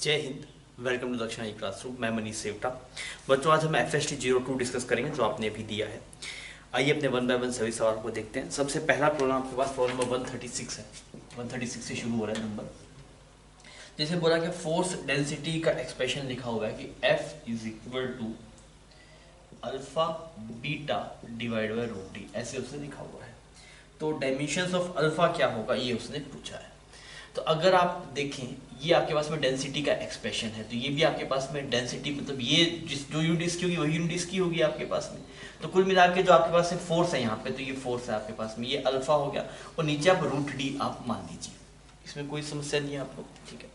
जय Hind. Welcome to दक्षिणा classroom. मैं मनीष सेवटा। बच्चों, आज हम FST 02 डिस्कस करेंगे जो आपने अभी दिया है। आइए अपने वन बाय वन सभी सवाल को देखते हैं। सबसे पहला प्रॉब्लम आपके पास प्रॉब्लम नंबर 136 है। 136 से शुरू हो रहा है नंबर। जैसे बोला कि फोर्स डेंसिटी का एक्सप्रेशन लिखा हुआ है कि F is equal to alpha beta divide by root D, ऐसे उसने लिखा हुआ है। तो डायमेंशंस ऑफ अल्फा क्या होगा ये उसने पूछा है। तो अगर आप देखें ये आपके पास में डेंसिटी का एक्सप्रेशन है, तो ये भी आपके पास में डेंसिटी मतलब ये जो यूनिट इसकी होगी वही यूनिट इसकी होगी आपके पास में। तो कुल मिला के जो आपके पास में फोर्स है यहाँ पे, तो ये फोर्स है आपके पास में, ये अल्फा हो गया और नीचे आप रूट डी आप मान लीजिए, इसमें कोई समस्या नहीं है आपको। ठीक है,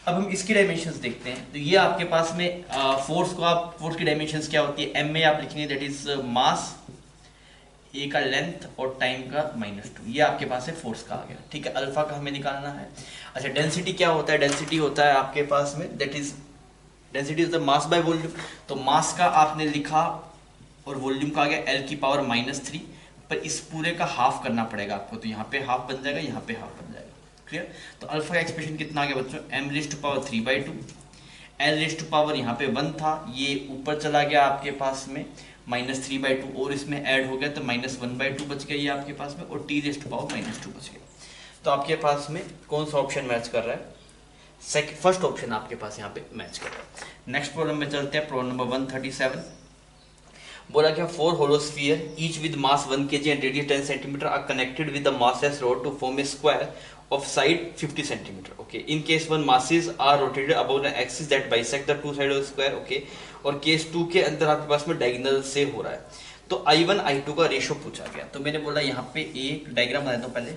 अब हम इसकी डायमेंशंस देखते हैं। तो ये आपके पास में फोर्स को आप फोर्स की डायमेंशंस क्या होती है, एम में आप लिखेंगे दैट इज मास, ए का लेंथ और टाइम का -2, ये आपके पास है फोर्स का आ गया। ठीक है, अल्फा का हमें निकालना है। अच्छा, डेंसिटी क्या होता है, डेंसिटी होता है आपके पास में that is density is the mass by volume. तो मास का आपने लिखा और वॉल्यूम का आ गया L की पावर -3, पर इस पूरे का हाफ करना पड़ेगा आपको, तो यहाँ पे हाफ बन जाएगा, यहाँ पे हाफ बन जाएगा। क्लियर। तो अल्फा का एक्सप्रेशन कितना आ गया बच्चों, m�3/2, L⁻⁴ यहाँ पे 1 था, ये ऊपर चला गया आपके पास में -3/2 और इसमें ऐड हो गया तो -1/2 बच गया ये आपके पास में, और t⁻² बच गया। तो आपके पास में कौन सा ऑप्शन मैच कर रहा है, फर्स्ट ऑप्शन आपके पास यहाँ पे मैच कर रहा है। नेक्स्ट प्रॉब्लम में चलते हैं, प्रॉब्लम नंबर 137। बोला क्या, 4 hollow sphere each with mass 1 kg and radius 10 centimetre are connected with the massless rod to form a square of side 50 centimeter. Okay, in case one masses are rotated above the axis that bisect the two sides of the square. Okay, और case 2 के अंदर आपके पास में diagonal से हो रहा है। तो I1 I2 का रेशियो पूछा गया। तो मैंने बोला यहाँ पे एक डायग्राम बना देता हूँ पहले।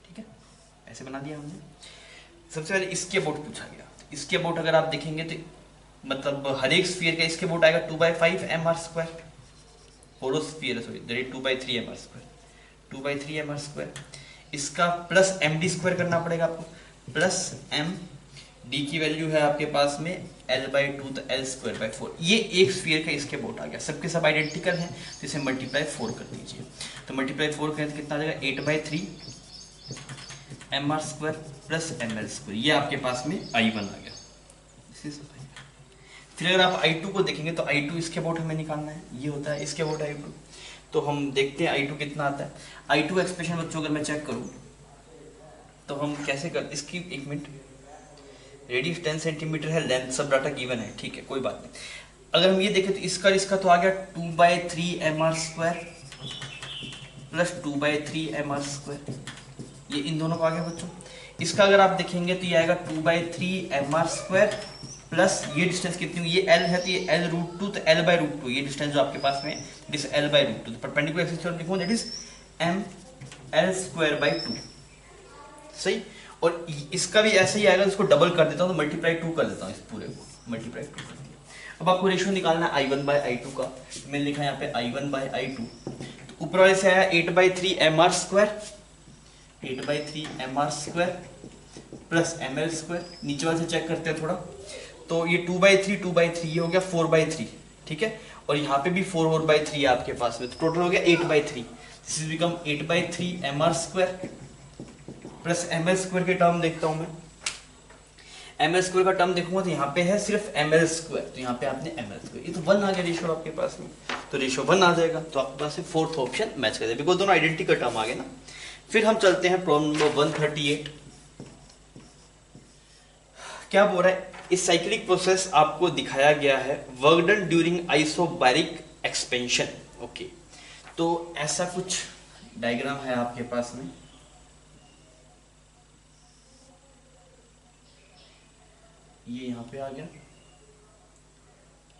ठीक है, ऐसे बना दिया हमने। सबसे पहले इसके अबाउट पूछा गया। इसके अबाउट अगर आप देखेंगे तो मतलब हर एक स्फीयर का इसके अबाउट आएगा 2/5 mr²। Hollow sphere sorry that is 2/3 mr², 2/3 mr²। इसका प्लस md² करना पड़ेगा आपको, प्लस m, d की वैल्यू है आपके पास में L/2, तो L²/4। ये एक स्फीयर का इसके अबाउट आ गया। सबके सब आइडेंटिकल हैं, तो इसे मल्टीप्लाई 4 कर दीजिए। तो मल्टीप्लाई 4 करें तो कितना आ जाएगा, 8/3 mr² प्लस ml²। ये आपके पास में I1 आ गया। फिर अगर आप I2 को देखेंगे तो I2 इसके अबाउट हमें निकालना है, ये होता है इसके अबाउट I2। तो हम देखते हैं I2 कितना आता है। I2 एक्सप्रेशन बच्चों अगर मैं चेक करूं तो हम कैसे कर, इसकी एक मिनट, रेडियस 10 सेंटीमीटर है, लेंथ सब डाटा गिवन है, ठीक है कोई बात नहीं। अगर हम ये देखें तो इसका तो आ गया 2/3 mr² प्लस 2/3 mr², ये इन दोनों का आ गया बच्चों। इसका अगर आप देखेंगे तो ये आएगा 2/3 mr² प्लस ये डिस्टेंस कितनी हुई, ये L है तो ये L√2, तो L/√2 ये डिस्टेंस जो आपके पास में दिस L/√2, तो परपेंडिकुलर एक्सिस पर लिखूं दैट इज mL²/2। सही, और इसका भी ऐसे ही आएगा, इसको डबल कर देता हूं तो मल्टीप्लाई 2 कर देता हूं, इस पूरे को मल्टीप्लाई 2 कर दिया। अब आपको रेशियो निकालना है I1/I2 का। मैंने लिखा यहाँ पे I1/I2, तो ऊपर वाले से आया 8/3 mr² 8/3 mr² प्लस ml²। नीचे वाले से चेक करते हैं थोड़ा, तो ये 2/3 ये हो गया 4/3। ठीक है, और यहाँ पे भी 4/3 है आपके पास में, तो टोटल हो गया 8/3। This is become 8/3 mr² plus ml² के टर्म देखता हूं मैं। ml² का टर्म देखूंगा तो यहाँ पे है सिर्फ ml², तो यहाँ पे आपने ml², ये तो 1 आ गया रेशियो आपके पास में, तो रेशियो 1 आ जाएगा। तो आपके पास फोर्थ ऑप्शन मैच कर जाएगा, बिकॉज दोनों आइडेंटिकल टर्म आ गए ना। फिर हम चलते हैं प्रॉब्लम नंबर 138। क्या बोल रहा है, इस साइक्लिक प्रोसेस आपको दिखाया गया है, work done during isobaric expansion. Okay, तो ऐसा कुछ डायग्राम है आपके पास में, ये यहां पे आ गया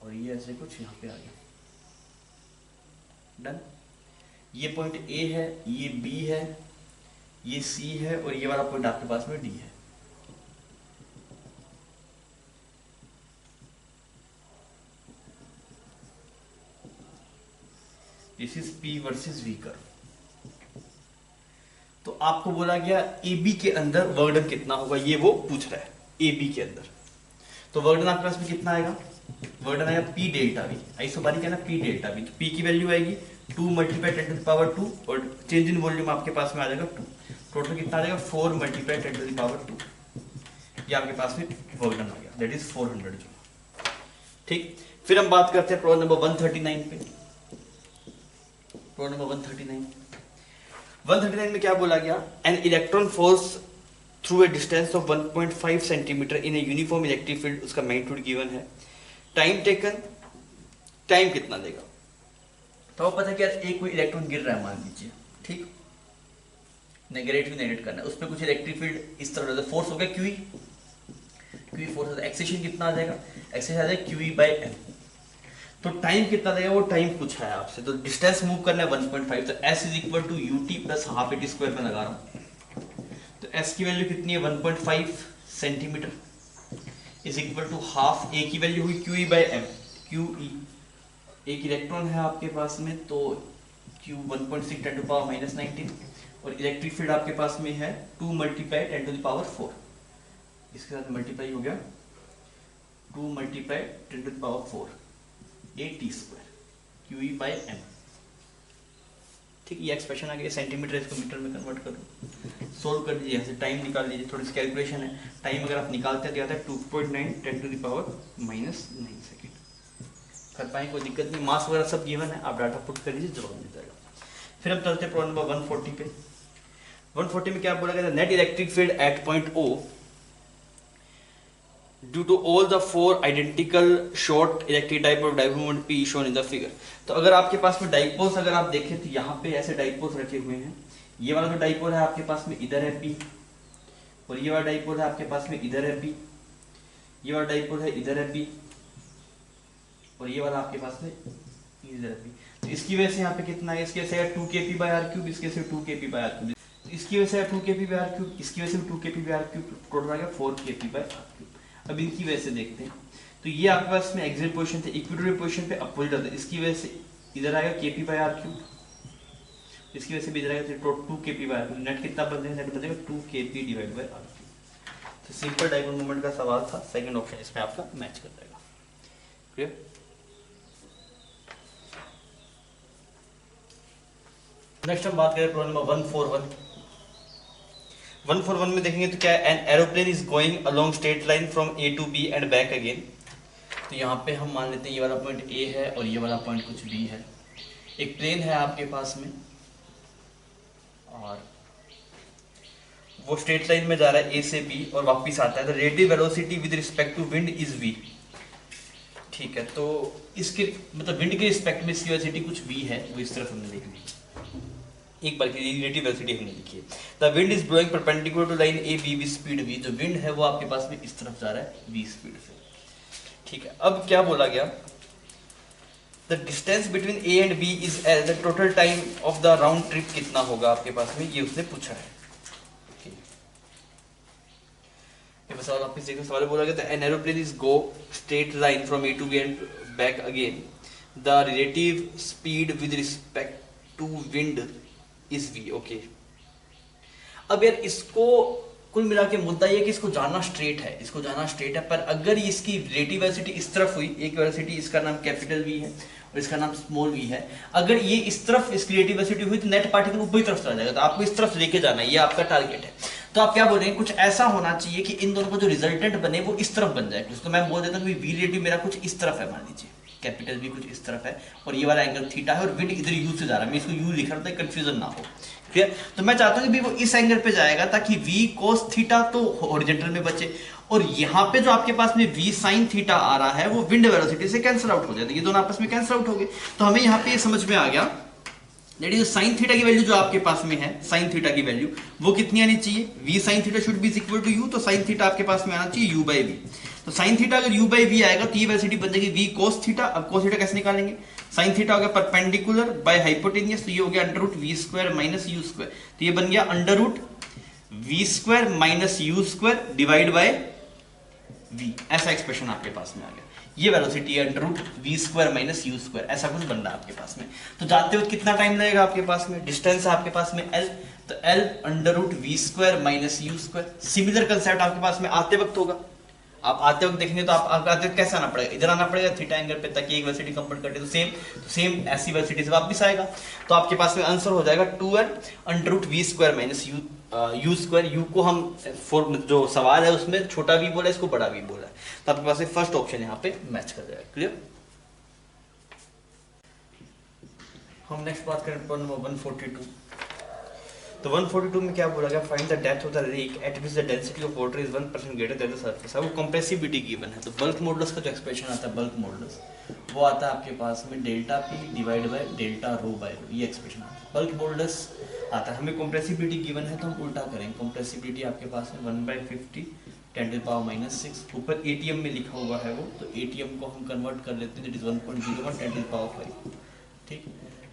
और ये ऐसे कुछ यहां पे आ गया। डन, ये पॉइंट A है, ये B है, ये C है और ये वाला पॉइंट आपके पास में D है। This is P versus V curve. तो आपको बोला गया AB के अंदर वर्क डन कितना होगा, ये वो पूछ रहा है AB के अंदर। तो वर्क डन आपके पास में कितना आएगा, वर्क डन आएगा P∆V, आइसोबैरिक है ना P∆V, तो P की वैल्यू आएगी 2 मल्टीप्लाई 10 टू द पावर 2 और चेंज इन वॉल्यूम आपके पास में आ जाएगा 2। टोटल कितना आ जाएगा 4 मल्टीप्लाई 10 टू द पावर 2। ये आपके पास में वर्क डन आ गया, दैट इज 400 जूल। ठीक, फिर हम बात करते हैं प्रॉब्लम नंबर 139 पे। प्रॉब्लम नंबर 139 में क्या बोला गया, an electron falls through a distance of 1.5 centimetre in a uniform electric field, उसका मैग्नीट्यूड गिवन है, टाइम टेकन, टाइम कितना देगा। तो आपको पता है कि यार एक कोई इलेक्ट्रॉन गिर रहा है मान लीजिए, ठीक, नेगेटिव नेगेट करना है, उसमें कुछ इलेक्ट्रिक फील्ड इस तरह से फोर्स हो गया क्यूई, क्यूई फोर्स, एक्सेशन कितना आ जाएगा, एक्सेशन आ जाएगा क्यूई बाय एम। तो टाइम कितना देगा, वो टाइम पूछा है आपसे, तो डिस्टेंस मूव करना है 1.5, तो s is equal to ut plus half AT square में लगा रहा हूँ, तो s की वैल्यू कितनी है 1.5 centimetre is equal to half, a की वैल्यू हुई क्यूई बाय एम, क्यूई एक इलेक्ट्रॉन है आपके पास में, तो q 1.6 10 टू पावर माइनस 19, और इलेक्ट्रिक फील्ड आपके पास में है 2 मल्टीप्लाई 10 टू द पावर 4, इसके साथ मल्टीप्लाई हो गया 2 multiply 10 to the power 4 AT square QE by M. ठीक, ये एक्सप्रेशन आ गया, सेंटीमीटर इसको मीटर में कन्वर्ट करो, सोल्व कर लीजिए, यहाँ से टाइम निकाल लीजिए, थोड़ी सी कैलकुलेशन है, टाइम अगर आप निकालते हैं तो आता है 2.9 10 to the power minus 9 second. कर पाए कोई दिक्कत नहीं, मास वगैरह सब गिवन है, आप डाटा पुट कर लीजिए, जवाब मिल जाएगा। फिर हम चलते हैं प्रॉब्लम नंबर 140 पे। 140 में क्या बोला गया, net electric field at point O due to all the 4 identical short electric dipole dipole moment P shown in the figure। तो अगर आपके पास में डाइपोल्स अगर आप देखें तो यहाँ पे ऐसे डाइपोल्स रखे हुए हैं, ये वाला जो डाइपोल है आपके पास में इधर है P, और ये वाला डाइपोल है आपके पास में इधर है P, ये वाला डाइपोल है इधर है P, और ये वाला आपके पास में इधर है P। तो इसकी वजह से यहाँ पे कितना है, इसके से 2kp बाय r क्यूब, इसके से 2kp बाय r क्यूब, इसकी वजह से 2kp बाय r क्यूब, इसकी वजह से 2kp by r cube, total आ गया 4kp बाय r क्यूब। अब इनकी वजह से देखते हैं, तो ये आपके पास में एक्सियल पोजीशन थे, इक्विटोरियल पोजीशन पे अपोजिट होता है, इसकी वजह से इधर आएगा kp बाय r क्यूब, इसकी वजह से भी इधर आएगा तो 2kp by r cube, net कितना बन जाएगा, नेट बनेगा 2kp divide by r cube. तो सिंपल डायगोनल मोमेंट का सवाल था, सेकंड ऑप्शन इसमें आपका मैच कर जाएगा। क्लियर। नेक्स्ट हम बात करें प्रॉब्लम नंबर 141। 141 में देखेंगे तो क्या है, N aeroplane is going along straight line from A to B and back again. तो यहाँ पे हम मान लेते हैं ये वाला पॉइंट A है और ये वाला पॉइंट कुछ B है, एक प्लेन है आपके पास में और वो स्ट्रेट लाइन में जा रहा है A से B और वापस आता है, तो relative velocity with respect to wind is v। ठीक है, तो इसके मतलब विंड के रिस्पेक्ट में इसकी वेलोसिटी कुछ v है, वो इस तरफ हमने लिखनी है, एक बार की रिलेटिव वेलोसिटी हमने लिखी है। The wind is blowing perpendicular to line A B with speed v। जो विंड है वो आपके पास में इस तरफ जा रहा है v स्पीड से। ठीक है, अब क्या बोला गया, the distance between a and b is l, the total time of the round trip कितना होगा आपके पास में, ये उसने पूछा है। ये सवाल वापस देखो, सवाल बोला गया था an aeroplane is go straight line from A to B and back again, the relative speed with respect to wind is v। Okay, अब यार इसको कुल मिला के मुद्दा ये कि इसको जाना स्ट्रेट है, इसको जाना स्ट्रेट है, पर अगर इसकी रिलेटिव वेलोसिटी इस तरफ हुई, एक वेलोसिटी इसका नाम कैपिटल V है और इसका नाम स्मॉल v है, अगर ये इस तरफ इसकी रिलेटिव वेलोसिटी हुई तो नेट पार्टिकल ऊपर की तरफ चला जाएगा, तो आपको इस तरफ लेके जाना है, ये आपका टारगेट है। तो आप क्या बोल रहे हैं, कुछ ऐसा होना चाहिए कि इन दोनों का जो रिजल्टेंट बने वो इस तरफ बन जाए। तो मैं बोल देता हूँ v रिलेटिव मेरा कुछ इस तरफ है, मान लीजिए कैपिटल V कुछ इस तरफ है और ये वाला एंगल थीटा है और विंड इधर u से जा रहा है, मैं इसको u लिख रहा था, कंफ्यूजन ना हो। क्लियर, तो मैं चाहता हूँ कि वो इस एंगल पे जाएगा ताकि v cos थीटा तो हॉरिजॉन्टल में बचे, और यहाँ पे जो आपके पास में v sin थीटा आ रहा है वो विंड वेलोसिटी से कैंसिल आउट हो जाता है, ये दोनों आपस में कैंसिल आउट हो गए। तो हमें यहाँ पे ये समझ में आ गया, दैट इज साइन थीटा की वैल्यू जो आपके पास में है, साइन थीटा की वैल्यू वो कितनी आनी चाहिए, v sin theta should be equal to u, तो साइन थीटा आपके पास में आना चाहिए u बाई v। तो साइन थीटा अगर u बाई v आएगा तो ये वेलोसिटी बन जाएगी v cos थीटा। अब cos थीटा कैसे निकालेंगे, साइन थीटा हो गया परपेंडिकुलर बाय हाइपोटेनियस, तो ये हो गया under root v square minus u square, तो ये बन गया under root v square minus u square divide by v। ऐसा एक्सप्रेशन आपके पास में आ गया, ये वेलोसिटी है under root v square minus u square, ऐसा कुछ बन रहा है आपके पास में। तो जाते हुए कितना टाइम लगेगा आपके पास में, डिस्टेंस है आपके पास में l, तो l under root v square minus u square. Similar concept आपके पास में आते वक्त होगा, आप आते वक्त देखेंगे तो आप आते वक्त कैसे आना पड़ेगा, इधर आना पड़ेगा थीटा एंगल पे, ताकि एक वेलोसिटी कंप्यूट करते तो सेम ऐसी वेलोसिटी से वापस आएगा। तो आपके पास में आंसर हो जाएगा 2n √v² - u square. u को हम जो सवाल है उसमें छोटा v बोला, इसको बड़ा v बोला है, तो आपके पास फर्स्ट ऑप्शन यहाँ पे मैच कर जाएगा। क्लियर। हम नेक्स्ट बात करें प्रॉब्लम नंबर 142। तो 142 में क्या बोला गया, find the depth of the lake eight which the density of water is 1% greater than the surface. अब वो कंप्रेसिबिलिटी गिवन है, तो बल्क मॉडुलस का जो एक्सप्रेशन आता है, बल्क मॉडुलस वो आता है आपके पास में delta P divide by delta rho by rho, ये एक्सप्रेशन आता है। बल्क मॉडुलस आता है, हमें कंप्रेसिबिलिटी गिवन है तो हम उल्टा करेंगे। कंप्रेसिबिलिटी आपके पास में 1/50 10⁻⁻6, ऊपर एटीएम में लिखा हुआ है वो, तो एटीएम को हम कन्वर्ट कर लेते हैं, दैट इज 1.01 10⁻5। ठीक,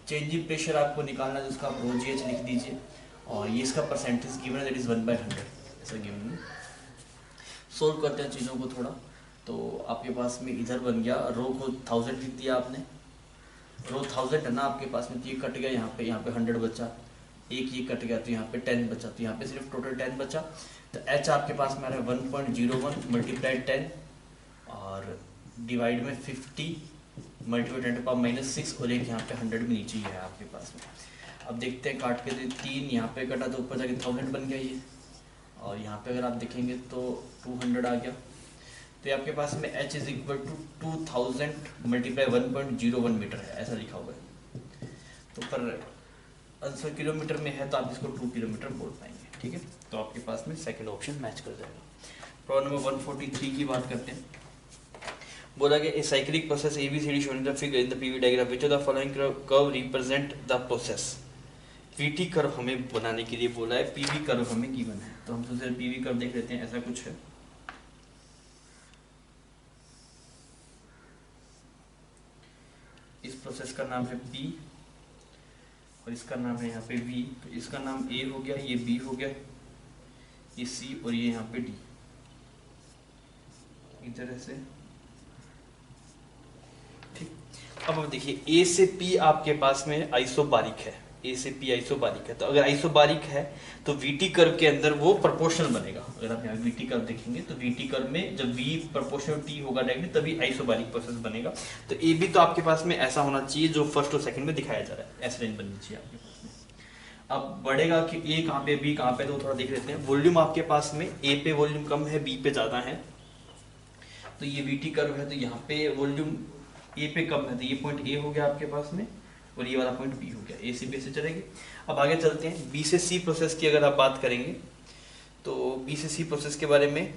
चेंजिंग प्रेशर आपको निकालना है, जिसका आप ρgh लिख दीजिए, और ये इसका परसेंटेज गिवन है, दैट इज 1/100 ऐसा गिवन है। सोल्व करते हैं चीज़ों को थोड़ा। तो आपके पास में इधर बन गया, रो को 1000 लिख दिया आपने, रो 1000 है ना आपके पास में, तो ये कट गया यहाँ पे 100 बचा, एक ये कट गया तो यहाँ पे 10 बचा, तो यहाँ पे सिर्फ टोटल 10 बचा। तो h आपके पास में आ रहा है 1.01 मल्टीप्लाइड 10 और डिवाइड में 50 मल्टीप्लाइड 10⁻⁻6, और एक यहाँ पे 100 में नीचे ही है आपके पास में। अब देखते हैं काट के, तो 3 यहाँ पे कटा तो ऊपर जाके 1000 बन गया ये, और यहाँ पे अगर आप देखेंगे तो 200 आ गया। तो ये आपके पास में h is equal to 2000 multiply 1.01 metre है, ऐसा लिखा हुआ है। तो पर आंसर किलोमीटर में है तो आप इसको 2 किलोमीटर बोल पाएंगे। ठीक है, तो आपके पास में सेकंड ऑप्शन मैच कर जाएगा। प्रॉब्लम नंबर 143 की बात करते हैं। बोला गया a cyclic process ABCD shown in the figure in the PV diagram which of the following curve represent the process. PT curve हमें बनाने के लिए बोला है, PV कर्व हमें गिवन है, तो हम सबसे PV कर्व देख लेते हैं। ऐसा कुछ है, इस प्रोसेस का नाम है P और इसका नाम है यहाँ पे V। तो इसका नाम A हो गया, ये B हो गया, ये C और ये यहाँ पे D। इस तरह से ठीक। अब देखिए A से P आपके पास में आइसोबारिक है, A से P आइसोबारिक है, तो अगर आइसोबारिक है तो VT कर्व के अंदर वो प्रोपोर्शनल बनेगा। अगर आप यहाँ VT कर्व देखेंगे तो VT कर्व में जब V प्रोपोर्शनल T होगा डायरेक्टली, तभी आइसोबारिक प्रोसेस बनेगा। तो AB तो आपके पास में ऐसा होना चाहिए जो फर्स्ट और सेकंड में दिखाया जा रहा है, ऐसा रेंज बननी चाहिए आपके पास में। अब बढ़ेगा कि A कहाँ पे B कहाँ पे, तो थोड़ा देख लेते हैं। वॉल्यूम आपके पास में A पे वॉल्यूम कम है, B पे ज़्यादा है, तो ये VT कर्व है, तो यहाँ पे वॉल्यूम A पे कम है, तो ये पॉइंट A हो गया आपके पास में, और ये वाला पॉइंट B हो गया। A से B से चलेंगे। अब आगे चलते हैं, B से C प्रोसेस की अगर आप बात करेंगे तो B से C प्रोसेस के बारे में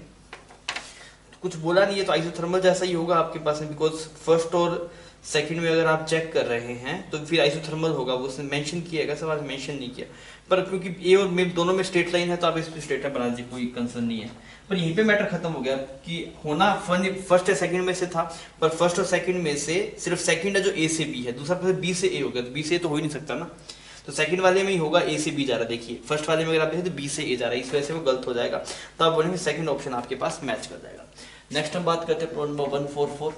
कुछ बोला नहीं है, तो आइसोथर्मल जैसा ही होगा आपके पास में, बिकॉज फर्स्ट और सेकंड में अगर आप चेक कर रहे हैं तो फिर आइसोथर्मल होगा, वो उसने मेंशन किया, सवाल मेंशन नहीं किया, पर क्योंकि A और B दोनों में स्ट्रेट लाइन है तो आप इस पे स्ट्रेट लाइन बना दीजिए, कोई कंसर्न नहीं है। पर यहीं पे मैटर खत्म हो गया कि होना फर्स्ट या सेकंड में से था, पर फर्स्ट और सेकंड में से सिर्फ सेकंड है जो A से B है, दूसरा प्रोसेस B से A हो गया, तो B से A तो हो ही नहीं सकता ना, तो सेकंड वाले में ही होगा A से B जा रहा है। देखिए फर्स्ट वाले में अगर आप देखें तो B से A जा रहा है, इस वजह से वो गलत हो जाएगा, तो आप बोलेंगे सेकंड ऑप्शन आपके पास मैच कर जाएगा। नेक्स्ट हम बात करते हैं प्रॉब्लम नंबर 144।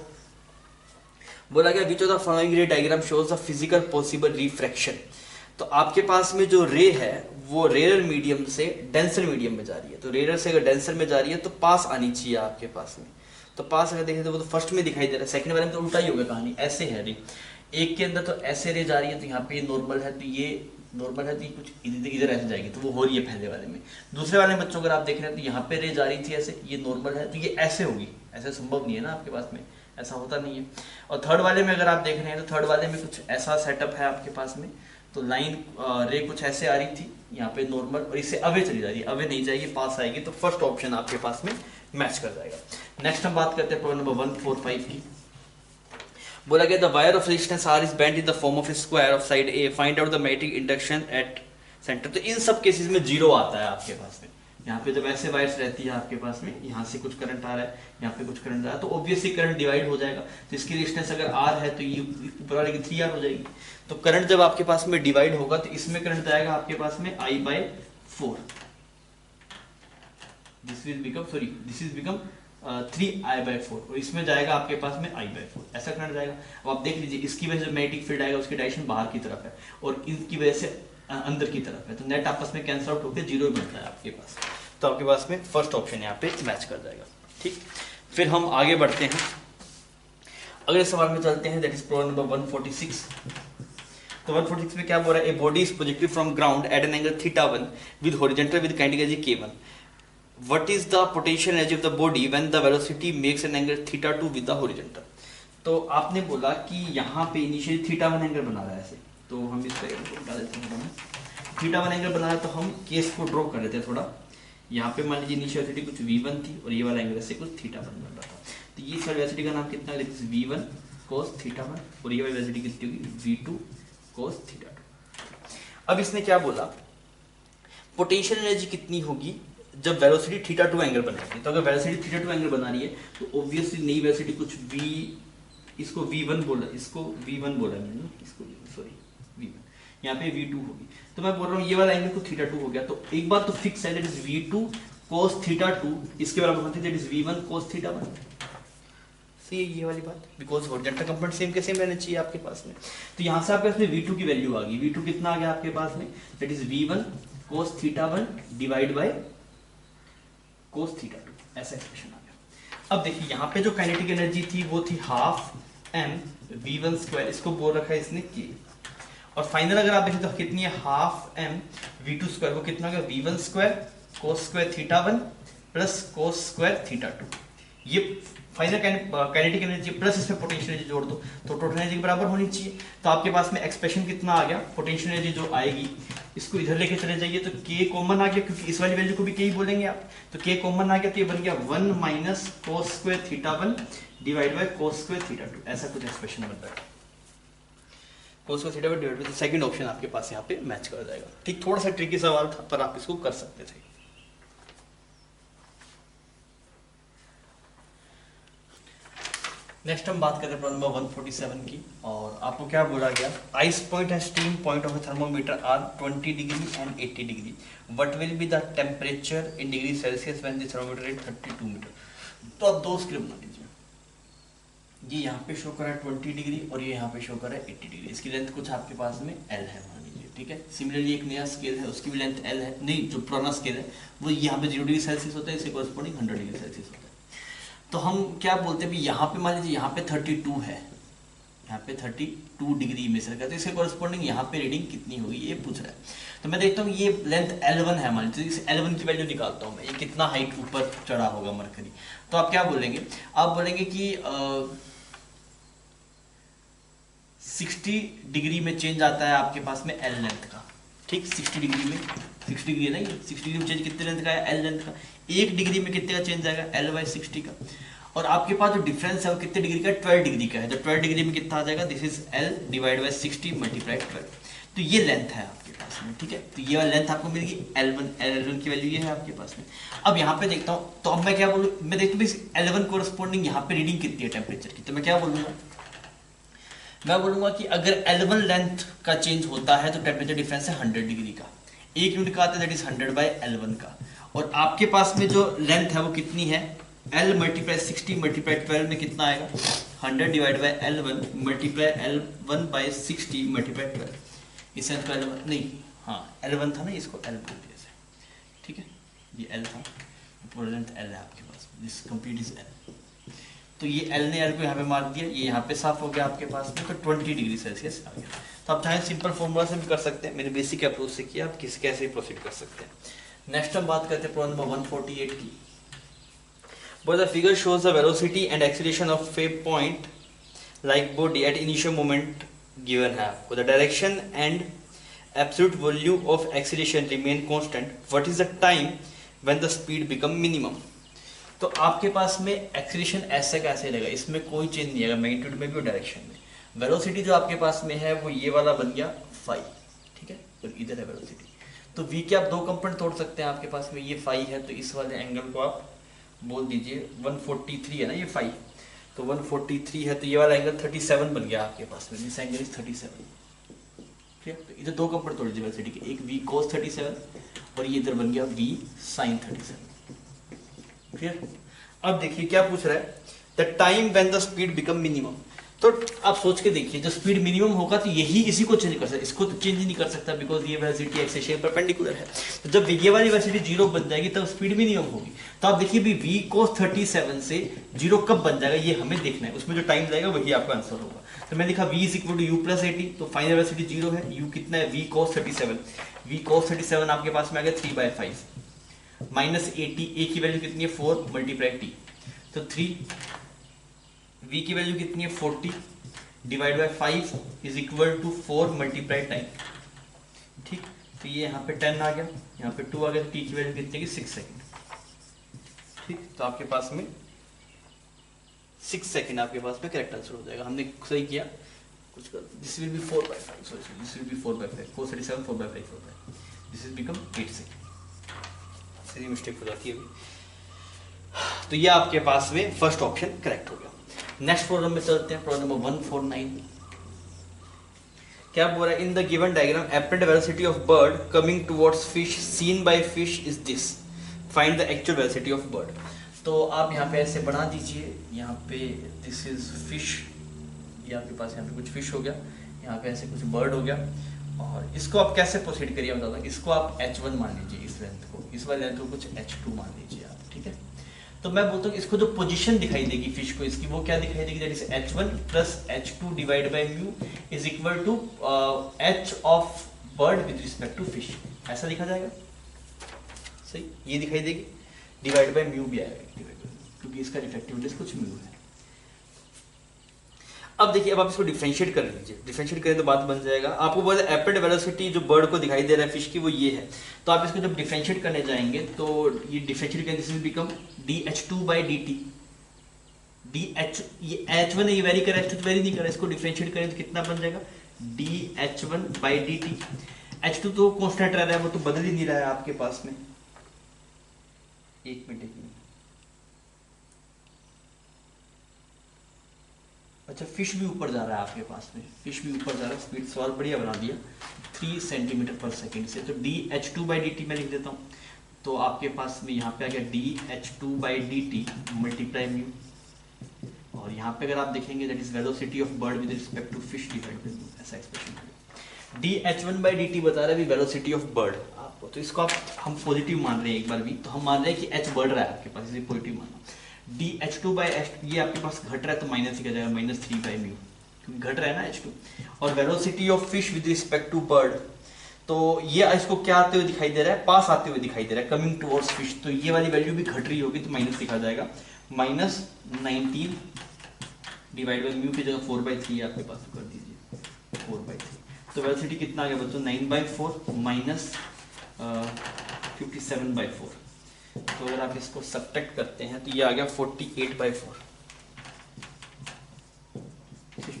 बोला गया विच ऑफ द फॉलोइंग रे diagram shows the physical possible refraction. तो आपके पास में जो रे है वो रेयर मीडियम से डेंसर मीडियम में जा रही है, तो रेयर से अगर डेंसर में जा रही है तो पास आनी चाहिए आपके पास में। तो पास अगर देखें तो वो तो फर्स्ट में दिखाई दे रहा है, सेकंड वाले में तो उल्टा ही होगा कहानी, ऐसे है रे, एक के अंदर तो ऐसे रे जा रही है, तो यहाँ पे नॉर्मल है, तो ये नॉर्मल है, तो कुछ इधर ऐसे जाएगी, तो वो हो रही है पहले वाले में। दूसरे वाले बच्चों अगर आप देख रहे हैं तो यहाँ पे रे जा रही थी ऐसे, ये नॉर्मल है, तो ये ऐसे होगी, ऐसे संभव नहीं है ना आपके पास में, ऐसा होता नहीं है। और थर्ड वाले में अगर आप देख रहे हैं तो थर्ड वाले में कुछ ऐसा सेटअप है आपके पास में, तो लाइन रे कुछ ऐसे आ रही थी यहाँ पे नॉर्मल, और इससे अवे चली जा रही है, अवे नहीं जाएगी पास आएगी, तो फर्स्ट ऑप्शन आपके पास में मैच कर जाएगा। नेक्स्ट हम बात करते हैं प्रॉब्लम नंबर 145 की। बोला गया the wire of resistance R is bent in the form of square of side A, find out the magnetic induction at centre. तो इन सब केसेस में जीरो आता है आपके पास में, यहाँ पे जब ऐसे वायर्स रहती है आपके पास में, यहाँ से कुछ करंट आ रहा है, यहाँ पे कुछ करंट आ रहा है, तो ऑब्वियसली करंट डिवाइड हो जाएगा, तो इसकी रेजिस्टेंस अगर R है तो ये ऊपर वाले की 3R हो जाएगी। तो करंट जब आपके पास में डिवाइड होगा तो इसमें करंट जाएगा आपके पास में I/4, this is become 3I/4, और इसमें जाएगा आपके पास में I/4, ऐसा करंट जाएगा। अब आप देख लीजिए इसकी वजह से मैग्नेटिक फील्ड आएगा, उसकी डायरेक्शन बाहर की तरफ है, और इनकी वजह से अंदर की तरफ है, तो नेट आपस में कैंसिल आउट होकर जीरो बनता है आपके पास, तो आपके पास में फर्स्ट ऑप्शन यहाँ पे मैच कर जाएगा। ठीक, फिर हम आगे बढ़ते हैं, अगले सवाल में चलते हैं, दैट इज प्रॉब्लम नंबर 146। तो 146 में क्या बोल रहा है, a body is projected from ground at an angle θ1 with horizontal with kinetic energy k1, what is the potential energy of the body when the velocity makes an angle θ2 with the horizontal. तो आपने बोला कि यहाँ पे initially θ1 angle बना रहा है ऐसे, तो हम इस पर बता देते हैं, θ1 एंगल बना रहा है, तो हम केस को ड्रॉ कर लेते हैं थोड़ा। यहाँ पे मान लीजिए इनिशियल वेलोसिटी कुछ v1 थी और ये वाला एंगल से कुछ θ1 बन रहा था, तो ये इस वाली वेलोसिटी का नाम कितना है, v1 cos θ1 और ये वाली वेलोसिटी कितनी होगी, v2 cos θ2। अब इसने क्या बोला, पोटेंशियल एनर्जी कितनी होगी जब वेलोसिटी θ2 एंगल बनाएगी। तो अगर वेलोसिटी θ2 एंगल बना रही है तो ऑब्वियसली नई वेलोसिटी कुछ v, इसको v1 बोला, इसको v1 बोला मैंने, इसको सॉरी v1, यहाँ पे v2 होगी। तो मैं बोल रहा हूँ ये वाला एंगल को θ2 हो गया, तो एक बात तो फिक्स है, दैट इज v2 cos θ2 इसके बराबर होती है, दैट इज v1 cos θ1। सही है ये वाली बात, बिकॉज हॉरिजॉन्टल कंपोनेंट सेम के सेम रहने चाहिए आपके पास में। तो यहाँ से आपके पास में v2 की वैल्यू आ गई, v2 कितना आ गया आपके पास में, that is v1 cos θ1 divide by cos θ2, ऐसा एक्सप्रेशन आ गया। अब देखिए यहाँ पे जो काइनेटिक एनर्जी थी वो थी हाफ m v1 स्क्वायर, इसको बोल रखा है इसने k, और फाइनल अगर आप देखें तो कितनी है, हाफ m v2 स्क्वायर, वो कितना होगा, v1 square cos square θ1 plus cos square θ2। ये फाइनल काइनेटिक एनर्जी प्लस इसमें पोटेंशियल एनर्जी जोड़ दो तो टोटल एनर्जी के बराबर होनी चाहिए। तो आपके पास में एक्सप्रेशन कितना आ गया, पोटेंशियल एनर्जी जो आएगी इसको इधर लेके चले जाइए, तो k कॉमन आ गया, क्योंकि इस वाली वैल्यू को भी k ही बोलेंगे आप, तो k कॉमन आ गया, तो ये बन गया 1 minus cos square θ1 divide by cos square θ2, ऐसा कुछ एक्सप्रेशन बन रहा है। cos square θ2 divide by second option आपके पास यहाँ पे मैच कर जाएगा। ठीक, थोड़ा सा ट्रिकी सवाल था पर आप इसको कर सकते थे। नेक्स्ट हम बात करते हैं प्रॉब्लम नंबर 147 की, और आपको क्या बोला गया, ice point and steam point of thermometer are 20 degree and 80 degree, what will be the temperature in degree Celsius when the thermometer is 32 metre. तो आप दो स्केल बना लीजिए, ये यहाँ पे शो कर रहा है 20 डिग्री और ये यहाँ पे शो कर रहा है 80 डिग्री, इसकी लेंथ कुछ आपके पास में L है मान लीजिए, ठीक है। सिमिलरली एक नया स्केल है, उसकी भी लेंथ L है, नहीं जो पुराना स्केल है वो यहाँ पे 0 डिग्री सेल्सियस होता है, इसके कोरस्पॉन्डिंग 100 डिग्री सेल्सियस होता है। तो हम क्या बोलते हैं भी, यहाँ पे मान लीजिए यहाँ पे 32 है, यहाँ पे 32 डिग्री मेजर करते हैं, इसके कोरस्पॉन्डिंग यहाँ पे रीडिंग कितनी होगी ये पूछ रहा है। तो मैं देखता हूँ ये लेंथ L1 है मान लीजिए, इस L1 की वैल्यू निकालता हूँ मैं, ये कितना हाइट ऊपर चढ़ा होगा मरकरी। तो आप क्या बोलेंगे, आप बोलेंगे कि 60 डिग्री में चेंज आता है आपके पास में L लेंथ का, ठीक, 60 डिग्री में, 60 डिग्री नहीं, 60 डिग्री में चेंज कितने लेंथ का है, L लेंथ का। 1 डिग्री में कितने का चेंज आएगा, L बाई 60 का। और आपके पास जो डिफरेंस है वो कितने डिग्री का है, 12 डिग्री का है। तो 12 डिग्री में कितना आ जाएगा, this is L divide by 60 multiply 12। तो ये लेंथ है आपके पास में, ठीक है। तो ये वाली लेंथ आपको मिलेगी L1 की वैल्यू ये है आपके पास में। अब यहाँ पे देखता हूँ, तो अब मैं क्या बोलूँ, मैं देखता हूँ L1 कोरस्पॉन्डिंग यहाँ पे रीडिंग कितनी है टेम्परेचर की। तो मैं क्या बोलूँगा, मैं बोलूँगा कि अगर L1 लेंथ का चेंज होता है तो टेम्परेचर डिफरेंस है 100 डिग्री का, 1 यूनिट का आता है, दैट इज 100 बाई L1 का। और आपके पास में जो लेंथ है वो कितनी है, L मल्टीप्लाई 60 मल्टीप्लाई 12 में कितना आएगा, 100 divide by L1 multiply L1 by 60 multiply 12। इस लेंथ को L1 नहीं, हाँ L1 था ना, इसको L बोल दिया जाए, ठीक है, ये L था, पूरा लेंथ L है आपके पास, दिस कंप्लीट इज L। तो ये L ने L को यहाँ पे मार दिया, ये यहाँ पे साफ हो गया आपके पास में, तो 20 डिग्री सेल्सियस आ गया। तो आप चाहे सिंपल फॉर्मूला से भी कर सकते हैं, मैंने बेसिक अप्रोच से किया, आप कैसे प्रोसीड कर सकते हैं। नेक्स्ट हम बात करते हैं प्रॉब्लम नंबर 148 की। But the figure shows the velocity and acceleration of a point like body at initial moment given है आपको, the direction and absolute value of acceleration remain constant, what is the time when the speed become minimum। तो आपके पास में acceleration ऐसे कैसे रहेगा, इसमें कोई चेंज नहीं आएगा, मैग्नीट्यूड में भी और डायरेक्शन में। वेलोसिटी जो आपके पास में है वो ये वाला बन गया फाई, ठीक है, तो इधर है वेलोसिटी। तो v के आप दो कंपोनेंट तोड़ सकते हैं आपके पास में, ये फाई है तो इस वाले एंगल को आप बोल दीजिए 143 है ना, ये फाई, तो 143 है तो ये वाला एंगल 37 बन गया आपके पास में, दिस एंगल इज 37, ठीक है। तो इधर दो कंपोनेंट तोड़ दीजिए वेलोसिटी के, एक v cos 37 और ये इधर बन गया v sin 37, ठीक है। अब देखिए क्या पूछ रहा है, the time when the speed become minimum. तो तो आप सोच के देखिए, जो स्पीड मिनिमम होगा तो यही इसी को चेंज कर सकता है, इसको तो चेंज नहीं कर सकता बिकॉज ये वेलोसिटी एक्स एक्सिस परपेंडिकुलर है। तो जब ये वाली वेलोसिटी जीरो बन जाएगी तब स्पीड मिनिमम होगी। तो आप देखिए भी v cos 37 से जीरो कब बन जाएगा ये हमें देखना है, उसमें जो टाइम जाएगा वही आपका आंसर होगा। तो मैं लिखा v is equal to u plus 80, तो फाइनल वेलोसिटी जीरो है, u कितना है v cos 37, v cos 37 आपके पास में आ गया 3/5 माइनस 80, a की वैल्यू कितनी है 4 मल्टीप्लाई t, तो 3, v की वैल्यू कितनी है 40 divide by 5 is equal to 4 multiply time. ठीक, तो ये यहाँ पे 10 आ गया, यहाँ पे 2 आ गया, तो t की वैल्यू कितनी है 6 सेकंड। ठीक, तो आपके पास में 6 सेकंड आपके पास में करेक्ट आंसर हो जाएगा। हमने सही किया, कुछ कर this will be 4/5, sorry this will be 4/5, 437 4/5 होता है, दिस इज बिकम 8 सेकंड। सही मिस्टेक हो जाती है अभी। तो ये आपके पास में फर्स्ट ऑप्शन करेक्ट हो गया। नेक्स्ट प्रॉब्लम में चलते हैं, प्रॉब्लम नंबर 149। क्या बोल रहा है, in the given diagram apparent velocity of bird coming towards fish seen by fish is this, find the actual velocity of bird. तो आप यहाँ पे ऐसे बना दीजिए, यहाँ पे दिस इज फिश, ये आपके पास यहाँ पे कुछ फिश हो गया, यहाँ पे ऐसे कुछ बर्ड हो गया, और इसको आप कैसे प्रोसीड करिए बताता हूँ। इसको आप h1 मान लीजिए, इस लेंथ को, इस वाले लेंथ को कुछ h2 मान लीजिए आप। ठीक है, तो मैं बोलता हूँ इसको जो पोजीशन दिखाई देगी फिश को, इसकी वो क्या दिखाई देगी, that is h1 plus h2 divide by mu is equal to h of bird with respect to fish, ऐसा लिखा जाएगा। सही, ये दिखाई देगी, डिवाइड बाय म्यू भी आएगा क्योंकि इसका रिफ्लेक्टिव इंडेक्स कुछ म्यू है। अब देखिए, अब आप इसको डिफरेंशिएट कर लीजिए, डिफरेंशिएट करें तो बात बन जाएगा। आपको बोला एपरेंट वेलोसिटी जो बर्ड को दिखाई दे रहा है फिश की वो ये है, तो आप इसको जब डिफरेंशिएट करने जाएंगे तो ये डिफरेंशिएट करें, this will become dh2/dt, dh, ये h1 है, ये वेरी कर, h2 वेरी नहीं कर, इसको डिफरेंशिएट करें तो कितना बन जाएगा dh1/dt। h2 तो कांस्टेंट रह रहा है, वो तो बदल ही नहीं रहा है आपके पास में। एक मिनट अच्छा, फिश भी ऊपर जा रहा है आपके पास में, फिश भी ऊपर जा रहा है, स्पीड सवाल बढ़िया बना दिया 3 सेंटीमीटर पर सेकंड से। तो dh2/dt मैं लिख देता हूँ, तो आपके पास में यहाँ पे आ गया dh2/dt मल्टीप्लाई म्यू, और यहाँ पे अगर आप देखेंगे that is velocity of bird with respect to fish divide by mu, ऐसा एक्सप्रेशन। dh1/dt बता रहा है भी वेलोसिटी ऑफ बर्ड आपको, तो इसको आप हम पॉजिटिव मान रहे हैं एक बार भी, तो हम मान रहे हैं कि h बढ़ रहा है आपके पास, इसे पॉजिटिव माना। dh2/h ये आपके पास घट रहा है तो माइनस ही जाएगा, -3/μ, क्योंकि घट रहा है ना h2। और velocity of fish with respect to bird, तो ये इसको क्या आते हुए दिखाई दे रहा है, पास आते हुए दिखाई दे रहा है, कमिंग टुवर्ड्स फिश, तो ये वाली वैल्यू भी घट रही होगी तो माइनस लिखा जाएगा, -19 डिवाइड बाय म्यू की जगह 4/3 आपके पास कर दीजिए, 4/3। तो वेलोसिटी कितना आ गया बच्चों, 9/4 माइनस 57/4। तो अगर आप इसको सब्ट्रैक्ट करते हैं तो ये आ गया 48/4,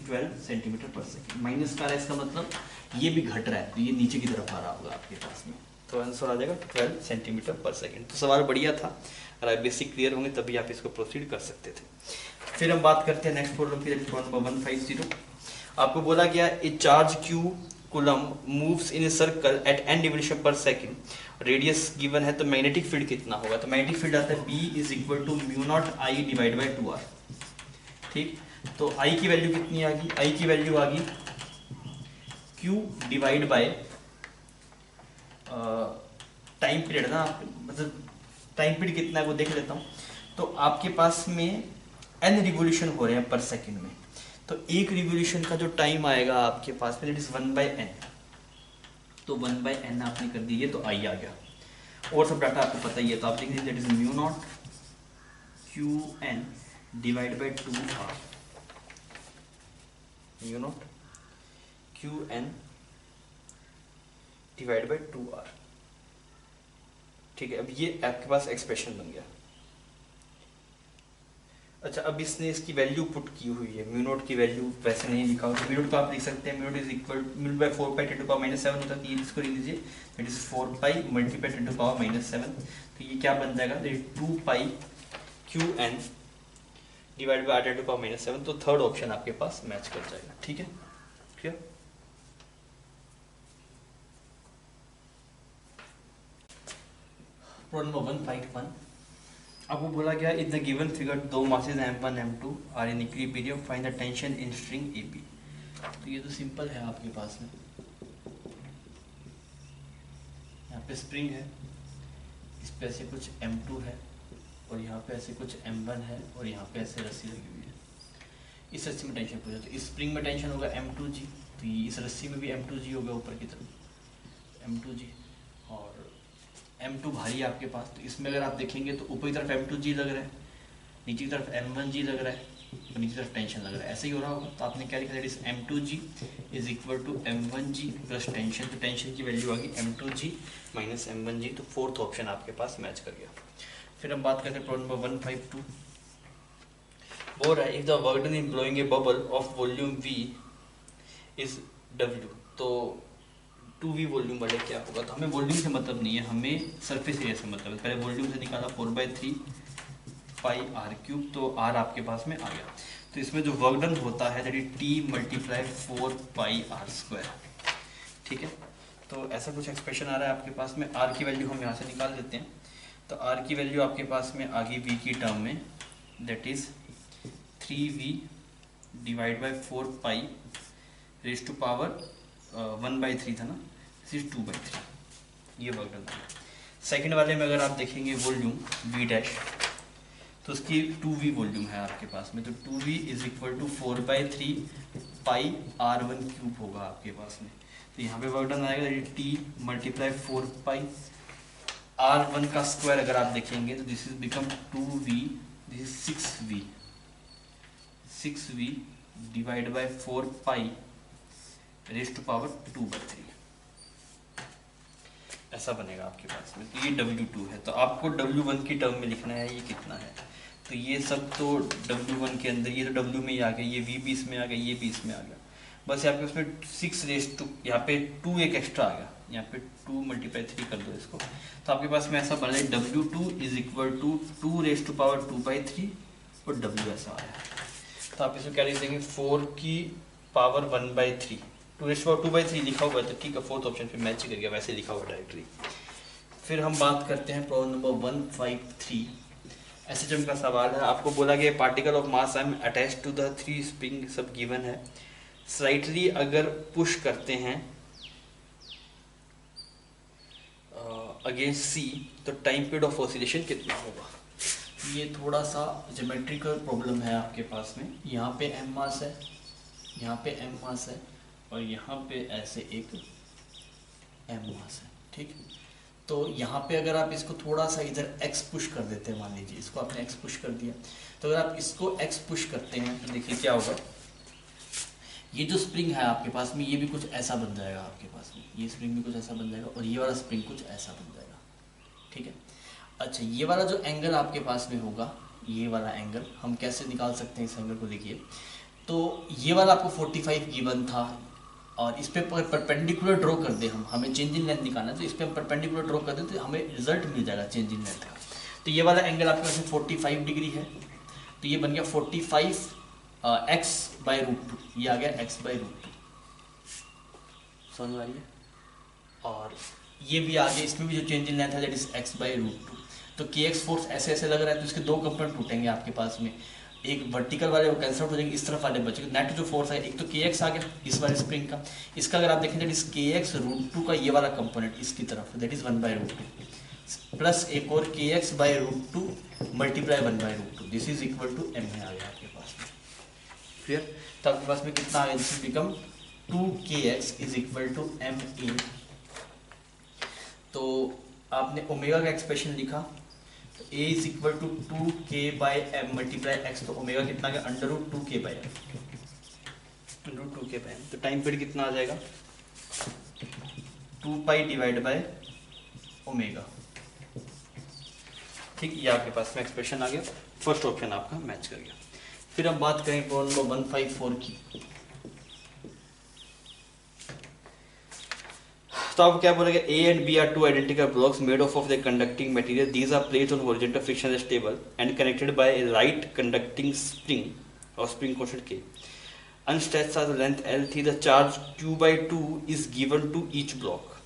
12 सेंटीमीटर पर सेकंड। माइनस का इसका मतलब ये भी घट रहा है, तो ये नीचे की तरफ आ रहा होगा आपके पास में, तो आंसर आ जाएगा 12 सेंटीमीटर पर सेकंड। तो सवाल बढ़िया था, अगर बेसिक क्लियर होंगे तभी आप इसको प्रोसीड कर सकते थे। फिर हम बात करते हैं नेक्स्ट प्रॉब्लम की, प्रॉब्लम नंबर 150। आपको बोला गया ए charge q coulomb moves in a circle eight n revolution per second, radius given है, तो मैग्नेटिक फील्ड कितना होगा। तो मैग्नेटिक फील्ड आता है B is equal to μ0 I divide by 2r। ठीक, तो I की वैल्यू कितनी आ गई, I की वैल्यू आ गई Q divide by time period ना, मतलब टाइम पीरियड कितना है वो देख लेता हूँ। तो आपके पास में n रिवोल्यूशन हो रहे हैं पर सेकंड में, तो एक रिवोल्यूशन का जो टाइम आएगा आपके पास में दैट इज 1/n, तो 1/n आपने कर दी, तो I आ गया। और सब डाटा आपको पता ही है, तो आप देखेंगे that is μ0 Qn divide by 2r, μ0 Qn divide by 2r। ठीक है, अब ये आपके पास एक्सप्रेशन बन गया। अच्छा, अब इसने इसकी वैल्यू पुट की हुई है, μ0 की वैल्यू वैसे नहीं लिखा हो, तो μ0 को आप लिख सकते हैं, μ0 इज इक्वल μ/4 pi 10⁻⁷ होता है, ये इसको लिख लीजिए, दैट इज 4 pi मल्टीप्लाई 10⁻⁷, तो ये क्या बन जाएगा, that is 2 pi Qn divide bye 10⁻⁷, तो थर्ड ऑप्शन आपके पास मैच कर जाएगा। ठीक है, क्लियर। प्रॉब्लम नंबर 151, आपको बोला गया इन द गिवन फिगर दो masses m1 m2 are in equilibrium find the tension in string AB। तो ये तो सिंपल है आपके पास में, यहाँ पे स्प्रिंग है, इस पे ऐसे कुछ m2 है और यहाँ पे ऐसे कुछ m1 है और यहाँ पे ऐसे रस्सी लगी हुई है। इस रस्सी में टेंशन पूछा, तो इस स्प्रिंग में टेंशन होगा m2g, तो ये इस रस्सी में भी m2g होगा ऊपर की तरफ m2g, और m2 भारी है आपके पास, तो इसमें अगर आप देखेंगे तो ऊपर की तरफ m2g लग रहा है, नीचे की तरफ m1g लग रहा है और नीचे की तरफ टेंशन लग रहा है, ऐसे ही हो रहा होगा। तो आपने क्या लिखा, that is m2g is equal to m1g plus tension, तो टेंशन की वैल्यू आ गई m2g माइनस m1g, तो फोर्थ ऑप्शन आपके पास मैच कर गया। फिर हम बात करते हैं प्रॉब्लम नंबर 152। बोल रहा है if the work done in blowing A bubble of volume v is w, तो 2v वॉल्यूम वाले क्या होगा, तो हमें वॉल्यूम से मतलब नहीं है, हमें सरफेस एरिया से मतलब है। पहले वॉल्यूम से निकाला 4/3 पाई r क्यूब, तो r आपके पास में आ गया। तो इसमें जो वर्क डन होता है that is t multiply 4 pi r square, ठीक है। तो ऐसा कुछ एक्सप्रेशन आ रहा है आपके पास में, r की वैल्यू हम यहाँ से निकाल देते हैं। तो r की वैल्यू आपके पास में आ गई v की टर्म में, that is 3v divide by 4 pi raise to power 1/3 था ना, दिस इज 2/3, ये वर्क डन है। सेकंड वाले में अगर आप देखेंगे वॉल्यूम v डैश, तो उसकी 2v वॉल्यूम है आपके पास में, तो 2v is equal to 4/3 pi r1 cube होगा आपके पास में। तो यहाँ पे वर्क डन आएगा t मल्टीप्लाई 4 पाई r1 का स्क्वायर अगर आप देखेंगे तो this is become 2v, this is 6v divide by 4 pi raise to power 2/3, ऐसा बनेगा आपके पास में। तो ये W2 है, तो आपको W1 की टर्म में लिखना है ये कितना है, तो ये सब तो W1 के अंदर, ये तो W में ही आ गया, ये V भी इसमें आ गया, ये भी इसमें आ गया, बस यहाँ पे उसमें 6 रेज टू, यहाँ पे 2 एक एक्स्ट्रा आ गया, यहाँ पे 2 मल्टीप्लाई 3 कर दो इसको, तो आपके पास में ऐसा बना है W2 is equal to 2 raise to power 2/3 और W ऐसा आया। तो आप इसमें क्या लिख देंगे 4 की पावर 1/3, 2 रेज टू पावर 2/3 लिखा हुआ है, तो ठीक है, फोर्थ ऑप्शन पे मैच ही कर गया, वैसे लिखा हुआ डायरेक्टली। फिर हम बात करते हैं प्रॉब्लम नंबर 153। एसएचएम का सवाल है, आपको बोला गया particle of mass m attach to the 3 spring, सब गिवन है। स्लाइटली अगर पुश करते हैं अगेंस्ट c, तो टाइम पीरियड ऑफ ऑसिलेशन कितना होगा। ये थोड़ा सा ज्योमेट्रिकल प्रॉब्लम है आपके पास में, यहाँ पे m मास है, यहाँ पे m मास है और यहाँ पे ऐसे एक m मास है, ठीक। तो यहाँ पे अगर आप इसको थोड़ा सा इधर x पुश कर देते हैं, मान लीजिए इसको आपने x पुश कर दिया, तो अगर आप इसको x पुश करते हैं तो देखिए क्या होगा, ये जो स्प्रिंग है आपके पास में ये भी कुछ ऐसा बन जाएगा आपके पास में, ये स्प्रिंग भी कुछ ऐसा बन जाएगा और ये वाला स्प्रिंग कुछ ऐसा बन जाएगा, ठीक है। अच्छा, ये वाला जो एंगल आपके पास में होगा, ये वाला एंगल हम कैसे निकाल सकते हैं, इस एंगल को देखिए, तो ये वाला आपको 45 गिवन था और इस पे परपेंडिकुलर ड्रॉ कर दे, हमें चेंज इन लेंथ निकालना है, तो इस पे हम परपेंडिकुलर ड्रॉ कर दे तो हमें रिजल्ट मिल जाएगा चेंज इन लेंथ का। तो ये वाला एंगल आपके पास में 45 डिग्री है, तो ये बन गया 45 x/√2, ये आ गया x/√2, समझ में आ रही है। और ये भी आ गया, इसमें भी जो चेंज इन लेंथ है दैट इज x/√2। तो kx फोर्स ऐसे ऐसे लग रहा है, तो इसके दो कंपोनेंट टूटेंगे आपके पास में, एक वर्टिकल वाले वो कैंसिल हो जाएंगे, इस तरफ वाले बचेंगे। नेट जो फोर्स है, एक तो kx आ गया इस वाले स्प्रिंग का, इसका अगर आप देखें दैट इज kx√2 का ये वाला कंपोनेंट इसकी तरफ दैट इज 1/√2 प्लस एक और kx/√2 multiply 1/√2, this is equal to m में आ गया आपके पास में, क्लियर। तो आपके पास में कितना आ गया, this will become 2kx is equal to ma। तो आपने ओमेगा का एक्सप्रेशन लिखा, तो a is equal to 2k/m multiply x, तो ओमेगा कितना गया √2k/m, √2k/m। तो टाइम पीरियड कितना आ जाएगा 2 पाई डिवाइड बाय ओमेगा, ठीक। ये आपके पास में एक्सप्रेशन आ गया, फर्स्ट ऑप्शन आपका मैच कर गया। फिर हम बात करें प्रॉब्लम नंबर 154 की। तो आपको क्या बोलेगा, A and B are two identical blocks made of the conducting material. These are placed on horizontal frictionless table and connected by a right conducting spring or spring constant K. Unstretched as the length L, the charge Q/2 is given to each block.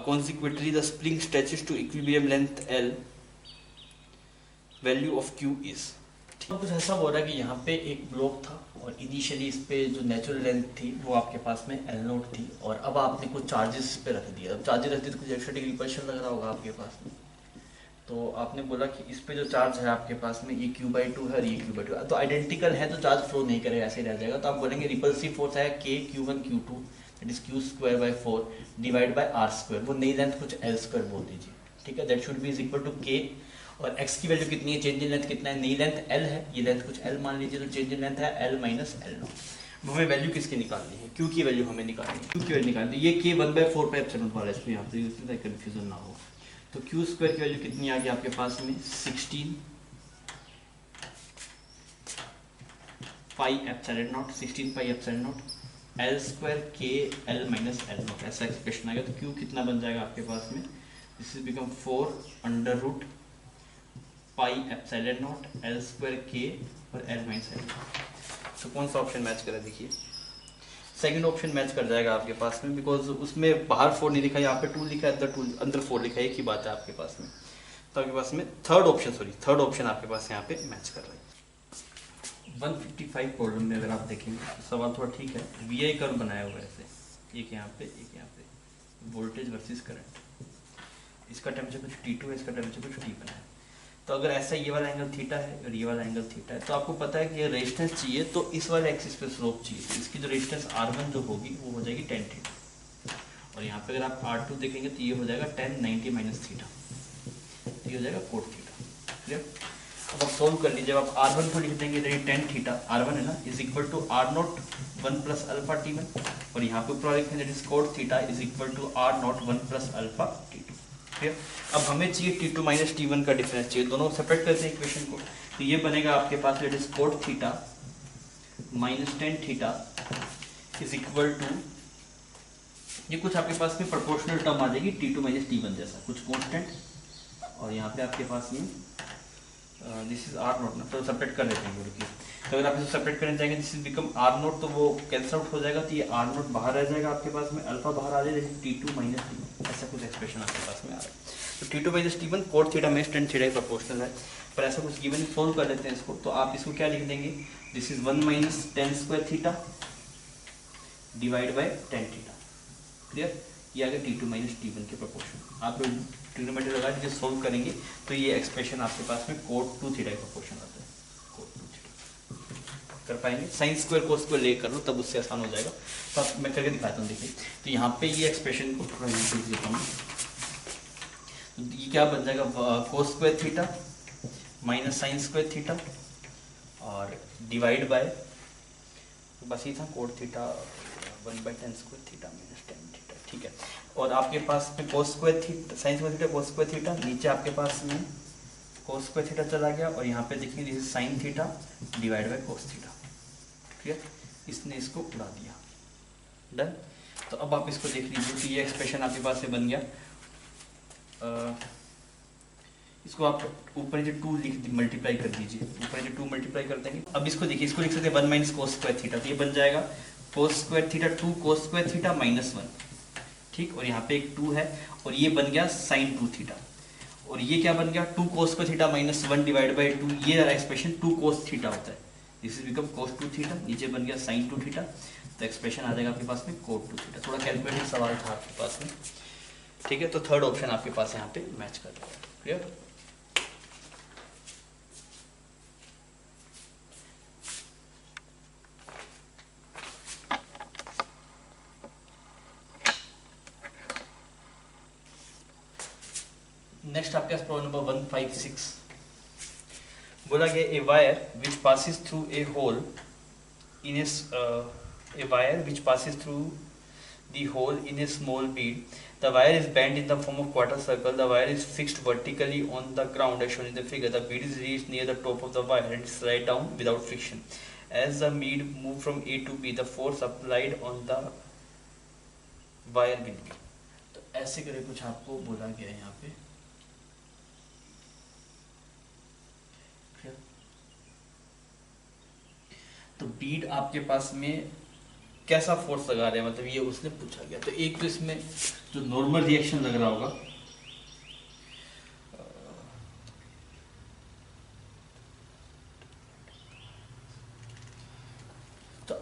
Consequently, the spring stretches to equilibrium length L value of Q is. तो कुछ ऐसा बोल रहा है कि यहाँ पे एक ब्लॉक था और इनिशियली इस पे जो नेचुरल लेंथ थी वो आपके पास में एल नोट थी, और अब आपने कुछ चार्जेस इस पे रख दिया। अब चार्जेस रख दिए तो कुछ एक्स्ट्रा रिपल्शन लग रहा होगा आपके पास में। तो आपने बोला कि इस पे जो चार्ज है आपके पास में ये Q/2 है और ये Q/2 है, तो आइडेंटिकल है तो चार्ज फ्लो नहीं करेगा, ऐसे ही रह जाएगा। तो आप बोलेंगे रिपल्सिव फोर्स है K Q1 Q2 that is Q²/4 divide by R², वो नई लेंथ कुछ L² बोल दीजिए, ठीक है। That should be is equal to K, और x की वैल्यू कितनी है, चेंज इन लेंथ कितना है, नई लेंथ L है, ये लेंथ कुछ L मान लीजिए, तो चेंज इन लेंथ है L माइनस L नॉट। हमें वैल्यू किसकी निकालनी है, Q की वैल्यू हमें निकालनी है, Q की वैल्यू निकालनी है। ये K 1/4 पे एप्सिलॉन वाला है, इसमें यहाँ पे कंफ्यूजन ना हो। तो Q² की वैल्यू कितनी आ गई आपके पास में 16 pi epsilon naught, 16 pi epsilon naught L² K L minus L naught, ऐसा एक्सप्रेशन आएगा। तो Q कितना बन जाएगा आपके पास में, this is become 4 under root pi epsilon naught L² K और L माइनस L। तो कौन सा ऑप्शन मैच करें, देखिए सेकंड ऑप्शन मैच कर जाएगा आपके पास में, बिकॉज उसमें बाहर 4 नहीं लिखा है, यहाँ पे 2 लिखा है, अंदर 4 लिखा है, एक ही बात है आपके पास में। तो आपके पास में थर्ड ऑप्शन आपके पास यहाँ पे मैच कर रहा है। 155 प्रॉब्लम में अगर आप देखेंगे तो सवाल थोड़ा ठीक है। VI कर्व बनाया हुआ है ऐसे, एक यहाँ पे एक यहाँ पे, वोल्टेज वर्सेस करंट, इसका टेम्परेचर कुछ T2 है, इसका टेम्परेचर कुछ T1 है। तो अगर ऐसा ये वाला एंगल थीटा है और ये वाला एंगल थीटा है, तो आपको पता है कि ये रेजिस्टेंस चाहिए, तो इस वाले एक्सिस पे स्लोप चाहिए, तो इसकी जो रेजिस्टेंस R1 जो होगी वो हो जाएगी tan थीटा, और यहाँ पे अगर आप R2 देखेंगे तो ये हो जाएगा tan 90 माइनस थीटा, तो ये हो जाएगा cot थीटा। क्लियर? अब आप सोल्व कर लीजिए, अब आप R1 को लिख देंगे इधर tan थीटा R1 है ना, is equal to R0 1 plus alpha T1, और यहाँ पे ऊपर लिखेंगे that is cot theta is equal to R0 1 plus alpha T2। अब हमें चाहिए T2 माइनस T1 का डिफरेंस चाहिए, दोनों सेपरेट करते हैं इक्वेशन को। तो ये बनेगा आपके पास that is cot theta minus tan theta is equal to, ये कुछ आपके पास में प्रोपोर्शनल टर्म आ जाएगी T2 माइनस T1 जैसा कुछ कांस्टेंट, और यहाँ पे आपके पास में दिस इज R0 ना, तो सेपरेट कर लेते हैं बोलिए। तो अगर आप इसे सेपरेट करने जाएंगे दिस इज बिकम R0, तो वो कैंसिल आउट हो जाएगा, तो ये R0 बाहर रह जाएगा आपके पास में, अल्फा बाहर आ जाएगा, T2 माइनस T1 ऐसा कुछ एक्सप्रेशन आपके पास में आ रहा है। तो T2 minus T1 cot theta minus tan theta proportional है, पर ऐसा कुछ गिवन सोल्व कर लेते हैं इसको। तो आप इसको क्या लिख देंगे, this is 1 minus tan² theta divide by tan theta. Clear? ये आ गया T2 माइनस T1 के प्रोपोर्शन। आप लोग ट्रिग्नोमेट्री लगा के सोल्व करेंगे तो ये एक्सप्रेशन आपके पास में cot 2 थीटा का प्रोपोर्शन आता है, cot 2 थीटा कर पाएंगे। साइन स्क्वायर cos स्क्वायर ले कर लो तब उससे आसान हो जाएगा। तो आप मैं करके दिखाता हूँ, देखिए। तो यहाँ पे ये एक्सप्रेशन को थोड़ा नीचे लिख देता हूँ, तो ये क्या बन जाएगा, cos square theta minus sine square theta और डिवाइड बाय, बस ये था cot theta 1/tan square theta minus tan theta, ठीक है। और आपके पास में cos square theta sine square theta cos square theta, नीचे आपके पास में cos स्क्वायर थीटा चला गया, और यहाँ पे देखिए this is sine theta divide by cos theta. Clear? इसने इसको उड़ा दिया, डन। तो अब आप इसको देख लीजिए, तो ये एक्सप्रेशन आपके पास से बन गया। इसको आप ऊपर जो 2 लिख मल्टीप्लाई कर दीजिए, ऊपर जो 2 मल्टीप्लाई कर देंगे। अब इसको देखिए, इसको लिख सकते हैं 1 माइनस cos स्क्वायर थीटा, तो ये बन जाएगा cos square theta 2 cos square theta minus 1, ठीक। और यहाँ पे एक 2 है, और ये बन गया साइन 2 थीटा, और ये क्या बन गया 2 cos square theta minus 1 divide by 2, ये एक्सप्रेशन 2 cos थीटा होता है, this is become cos 2 theta, नीचे बन गया साइन 2 थीटा, तो एक्सप्रेशन आ जाएगा आपके पास में cot 2 थीटा। थोड़ा कैलकुलेटिव सवाल था आपके पास में, ठीक है। तो थर्ड ऑप्शन आपके पास यहाँ पे मैच कर रहा है। क्लियर? नेक्स्ट आपके पास प्रॉब्लम नंबर 156, बोला गया a wire which passes through a hole in a wire which passes through the hole in a small bead. The wire is bent in the form of quarter circle. The wire is fixed vertically on the ground as shown in the figure. The bead is reached near the top of the wire and slide down without friction. As the bead move from A to B, the force applied on the wire will be. तो ऐसे करे कुछ आपको बोला गया है यहाँ पे। तो बीड आपके पास में कैसा फोर्स लगा रहे हैं, मतलब ये उसने पूछा गया। तो एक तो इसमें जो नॉर्मल रिएक्शन लग रहा होगा,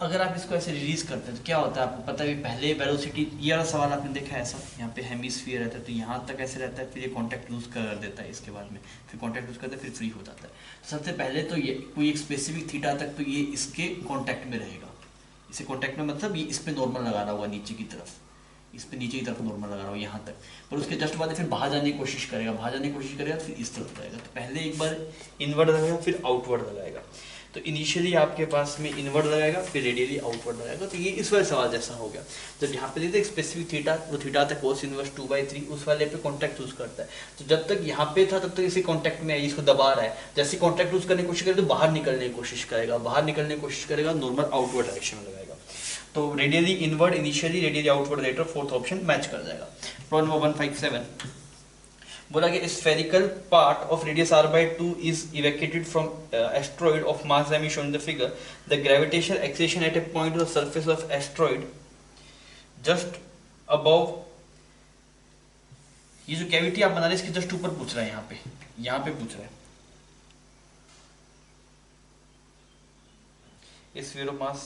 अगर आप इसको ऐसे रिलीज करते हैं तो क्या होता है आपको पता है, पहले वेलोसिटी, ये वाला सवाल आपने देखा है ऐसा, यहाँ पे हेमिस्फीयर रहता है तो यहाँ तक ऐसे रहता है, फिर ये कॉन्टैक्ट लूज कर देता है, इसके बाद में फिर कॉन्टैक्ट लूज करता है, फिर फ्री हो जाता है। सबसे पहले तो ये कोई एक स्पेसिफिक थीटा तक तो ये इसके कॉन्टैक्ट में रहेगा, इसे कॉन्टैक्ट में मतलब ये इस पर नॉर्मल लगा रहा होगा नीचे की तरफ, इस पे नीचे की तरफ नॉर्मल लगा रहा हो यहाँ तक, पर उसके जस्ट बाद फिर बाहर जाने की कोशिश करेगा, बाहर जाने की कोशिश करेगा फिर इस तरफ जाएगा। तो पहले एक बार इनवर्ड लगाएगा फिर आउटवर्ड लगाएगा। तो इनिशियली आपके पास में इनवर्ड लगाएगा फिर रेडियली आउटवर्ड लगाएगा। तो ये इस वाले सवाल जैसा हो गया। तो यहाँ पे देखते स्पेसिफिक थीटा, वो थीटा था कोस इनवर्स 2/3, उस वाले पे कॉन्टैक्ट यूज करता है। तो जब तक यहाँ पे था तब तक इसी कॉन्टैक्ट में है, इसको दबा रहा है, जैसे कॉन्टैक्ट यूज करने की कोशिश करेगा तो बाहर निकलने की कोशिश करेगा, बाहर निकलने की कोशिश करेगा, नॉर्मल आउटवर्ड डायरेक्शन में लगाएगा। तो radially inward initially, radially outward later, fourth option match कर जाएगा। प्रॉब्लम नंबर 157 बोला कि spherical part of radius r/2 is evacuated from asteroid of mass m shown in the figure. The gravitational acceleration at a point on the surface of asteroid just above, ये जो cavity आप बना रहे हैं इसके just ऊपर पूछ रहा है, यहाँ पे पूछ रहा है। sphere of mass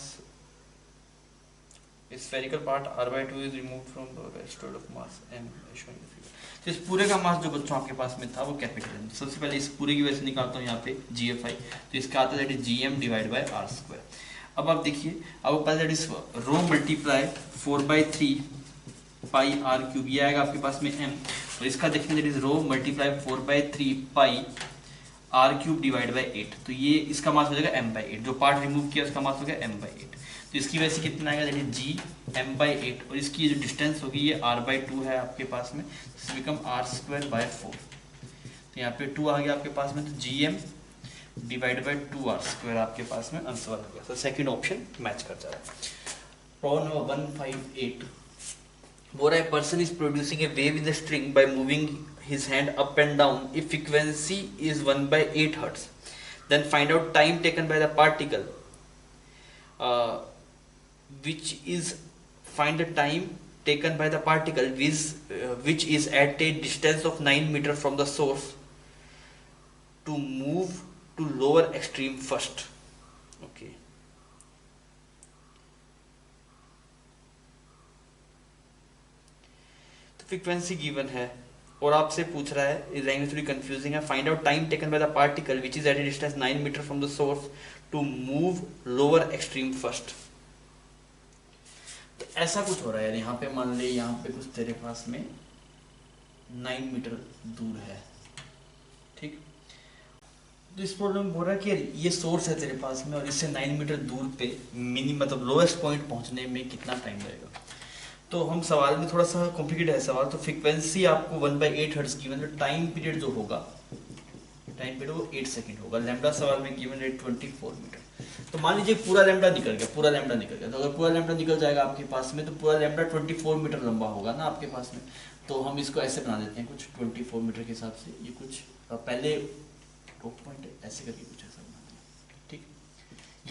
spherical part r/2 is removed from the asteroid of mass m shown in the figure. तो इस पूरे का मास जो बच्चों आपके पास में था वो कैपिटल है। सबसे पहले इस पूरे की वजह से निकालता हूँ यहाँ पे GFI, तो इसका आता है GM डिवाइड बाय r²। अब आप देखिए, अब पहले that is rho multiply 4/3 pi r³ ये आएगा आपके पास में m, और इसका देखिए that is rho multiply 4/3 pi r³ divide by 8। तो ये इसका मास हो जाएगा m/8, जो पार्ट रिमूव किया उसका मास हो गया m/8। तो इसकी वजह से कितना आएगा, दैट इज g m/8, और इसकी ये जो डिस्टेंस होगी ये r/2 है आपके पास में, तो बिकम r²/4। तो यहाँ पे 2 आ गया आपके पास में, तो gm डिवाइड बाय 2r² आपके पास में आंसर आ गया। तो सेकंड ऑप्शन मैच कर जा रहा है। प्रॉब्लम नंबर 158 बोल रहा है person is producing a wave in the string by moving his hand up and down if frequency is 1/8 hertz, then find out time taken by the particle which is find the time taken by the particle which is at a distance of 9 meter from the source to move to lower extreme first. Okay, तो frequency given है और आपसे पूछ रहा है, इस language थोड़ी confusing है, find out time taken by the particle which is at a distance 9 metre from the source to move lower extreme first. तो ऐसा कुछ हो रहा है, यहाँ पे मान ले यहाँ पे कुछ तेरे पास में 9 मीटर दूर है, ठीक। तो इस प्रॉब्लम में बोल रहा है कि ये सोर्स है तेरे पास में और इससे 9 मीटर दूर पे मिनिमम मतलब लोएस्ट पॉइंट पहुंचने में कितना टाइम लगेगा। तो हम सवाल में थोड़ा सा कॉम्प्लिकेटेड है सवाल। तो फ्रीक्वेंसी आपको 1/8 हर्ट्ज की, मतलब टाइम पीरियड जो होगा, टाइम पीरियड वो 8 सेकंड होगा। लैम्डा सवाल में गिवन है 24 मीटर। तो मान लीजिए पूरा लैम्डा निकल गया, पूरा लैम्डा निकल गया। तो अगर पूरा लैम्डा निकल जाएगा आपके पास में तो पूरा लैम्डा 24 मीटर लंबा होगा ना आपके पास में। तो हम इसको ऐसे बना देते हैं कुछ 24 मीटर के हिसाब से, ये कुछ पहले टॉप पॉइंट ऐसे करके कुछ ऐसा बना दें, ठीक।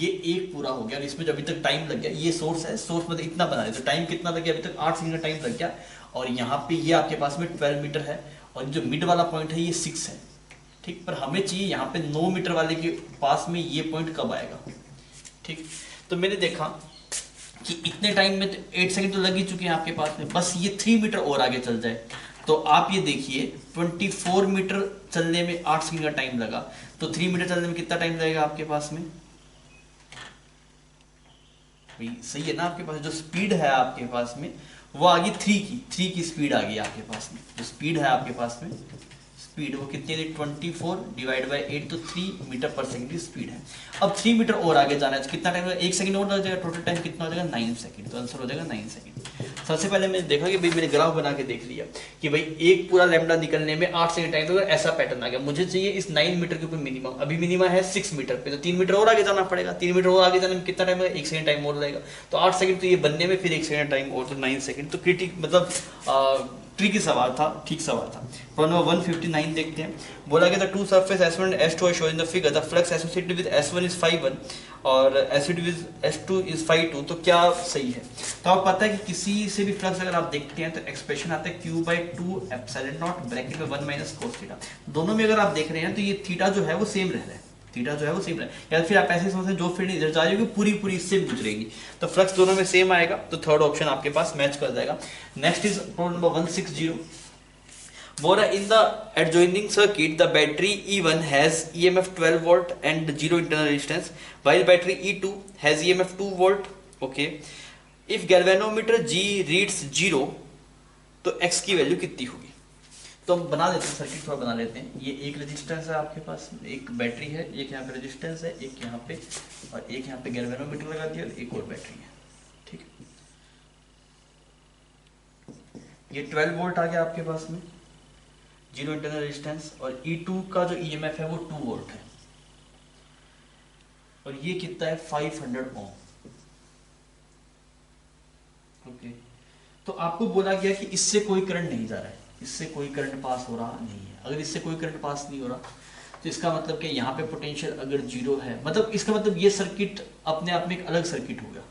ये एक पूरा हो गया और इसमें जो अभी तक टाइम लग गया, ये सोर्स है, सोर्स मतलब इतना बना दे तो टाइम कितना लग गया, अभी तक 8 सेकंड का टाइम लग गया। और यहाँ पे ये आपके पास में 12 मीटर है और जो मिड वाला पॉइंट है ये 6 है, ठीक। पर हमें चाहिए यहाँ पे 9 मीटर वाले के पास में ये पॉइंट कब आएगा, ठीक। तो मैंने देखा कि इतने टाइम में तो 8 सेकंड तो लग ही चुके हैं आपके पास में, बस ये 3 मीटर और आगे चल जाए। तो आप ये देखिए 24 मीटर चलने में 8 सेकंड का टाइम लगा, तो 3 मीटर चलने में कितना टाइम लगेगा आपके पास में, सही है ना। आपके पास जो स्पीड है आपके पास में वो आ गई 3 की स्पीड आ गई आपके पास में। जो स्पीड है आपके पास में स्पीड वो कितनी है, 24 डिवाइड बाय 8, तो 3 मीटर पर सेकंड की स्पीड है। अब 3 मीटर और आगे जाना है तो कितना टाइम लगेगा, 1 सेकंड और लग जाएगा। टोटल टाइम कितना हो जाएगा, 9 सेकंड। तो आंसर हो जाएगा 9 सेकंड। सबसे पहले मैंने देखा कि भाई मैंने ग्राफ बना के देख लिया कि भाई एक पूरा लैम्डा निकलने में 8 सेकंड टाइम लगेगा, ऐसा पैटर्न आ गया। मुझे चाहिए इस 9 मीटर के ऊपर मिनिमम, अभी मिनिमम है 6 मीटर पे, तो 3 मीटर और आगे जाना पड़ेगा। 3 मीटर और आगे जाने में कितना टाइम लगेगा, 1 सेकंड टाइम और लगेगा। तो 8 सेकंड तो ये बनने में, फिर 1 सेकंड टाइम और, तो 9 सेकंड। तो क्रिटिक मतलब ट्रिकी सवाल था, ठीक सवाल था। प्रॉब्लम नंबर 159 देखते हैं। बोला गया था two surface S1 and S2 show in the figure, the flux associated with S1 is φ1 और एसोसिएटेड विद S2 इज φ2। तो क्या सही है। तो आपको पता है कि किसी से भी फ्लक्स अगर आप देखते हैं तो एक्सप्रेशन आता है Q/2 एप्सिलॉन नॉट ब्रैकेट में 1 - cos थीटा। दोनों में अगर आप देख रहे हैं तो ये थीटा जो है वो सेम रह रहा है, थीटा जो है वो सेम रहेगा, या फिर आप ऐसे समझते हैं जो फील्ड इधर जा रही होगी पूरी पूरी इससे गुजरेगी, तो फ्लक्स दोनों में सेम आएगा, तो थर्ड ऑप्शन आपके पास मैच कर जाएगा। Next is problem number 160। बोला in the adjoining circuit the battery E1 has EMF 12 volt and 0 internal resistance while battery E2 has EMF 2 volt. Okay, if galvanometer G reads 0 तो X की value कितनी होगी? तो हम बना देते हैं सर्किट, थोड़ा बना लेते हैं। ये एक रेजिस्टेंस है आपके पास, एक बैटरी है, एक यहाँ पे रेजिस्टेंस है, एक यहाँ पे, और एक यहाँ पे गैल्वेनोमीटर लगा दिया, एक और बैटरी है। ठीक है, ये 12 वोल्ट आ गया आपके पास में, 0 इंटरनल रेजिस्टेंस, और E2 का जो EMF है वो 2 वोल्ट है, और ये कितना है 500 ओम। ओके, तो आपको बोला गया कि इससे कोई करंट नहीं जा रहा है, इससे कोई करंट पास हो रहा नहीं है। अगर इससे कोई करंट पास नहीं हो रहा तो इसका मतलब कि यहाँ पे पोटेंशियल अगर 0 है, मतलब इसका मतलब ये सर्किट अपने आप में एक अलग सर्किट हो गया।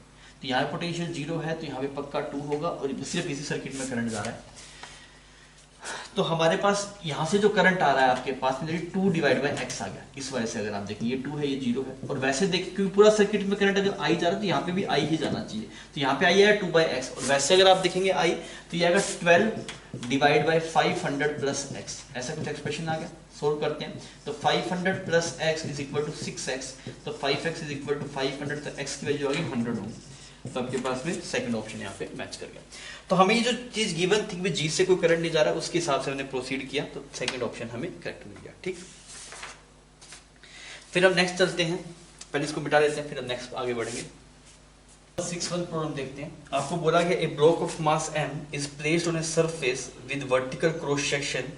तो यहाँ पोटेंशियल 0 है तो यहाँ पे पक्का 2 होगा, और सिर्फ इसी सर्किट में करंट जा रहा है। तो हमारे पास यहाँ से जो करंट आ रहा है आपके पास में 2 डिवाइड बाई एक्स आ गया। इस वजह से अगर आप देखें ये 2 है ये 0 है, और वैसे देखें क्योंकि पूरा सर्किट में करंट अगर आई जा रहा है तो यहाँ पे भी आई ही जाना चाहिए, तो यहाँ पे आई है 2 बाई एक्स, और वैसे अगर आप देखेंगे आई तो ये आएगा 12 डिवाइड बाई 500 प्लस एक्स, ऐसा कुछ एक्सप्रेशन आ गया। सोल्व करते हैं तो 500 plus x is equal to 6x, तो 5x इज इक्वल टू 500, तो x की वैल्यू आ गई 100 ओम। तो आपके पास में सेकंड ऑप्शन यहाँ पे मैच कर गया। तो हमें ये जो चीज गिवन थी जी से कोई करंट नहीं जा रहा, उसके हिसाब से हमने प्रोसीड किया, तो सेकंड ऑप्शन हमें करेक्ट मिल गया। ठीक, फिर हम नेक्स्ट चलते हैं, पहले इसको मिटा लेते हैं फिर हम नेक्स्ट आगे बढ़ेंगे। 6.1 प्रॉब्लम देखते हैं। आपको बोला गया a block of mass m is placed on a surface with vertical cross section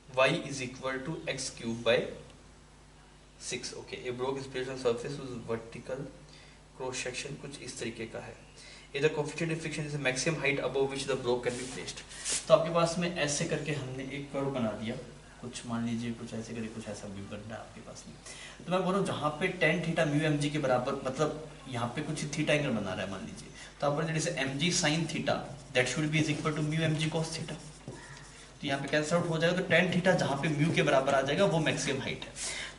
y is equal to x cube by 6। Okay, a block is placed on surface with vertical cross section कुछ इस तरीके का है। इधर coefficient of friction is the maximum height above which the block can be placed. तो आपके पास में ऐसे करके हमने एक कर्व बना दिया, कुछ मान लीजिए कुछ ऐसे करके कुछ ऐसा भी बन रहा है आपके पास में। तो मैं बोल रहा हूँ जहाँ पे tan theta mu m g के बराबर, मतलब यहाँ पे कुछ थीटा एंगल बना रहा है मान लीजिए, तो आप बोलते जैसे m g sine theta that should be is equal to mu m g cos theta, तो यहाँ पे कैंसिल आउट हो जाएगा, तो tan थीटा जहाँ पे म्यू के बराबर आ जाएगा वो मैक्सिमम हाइट है।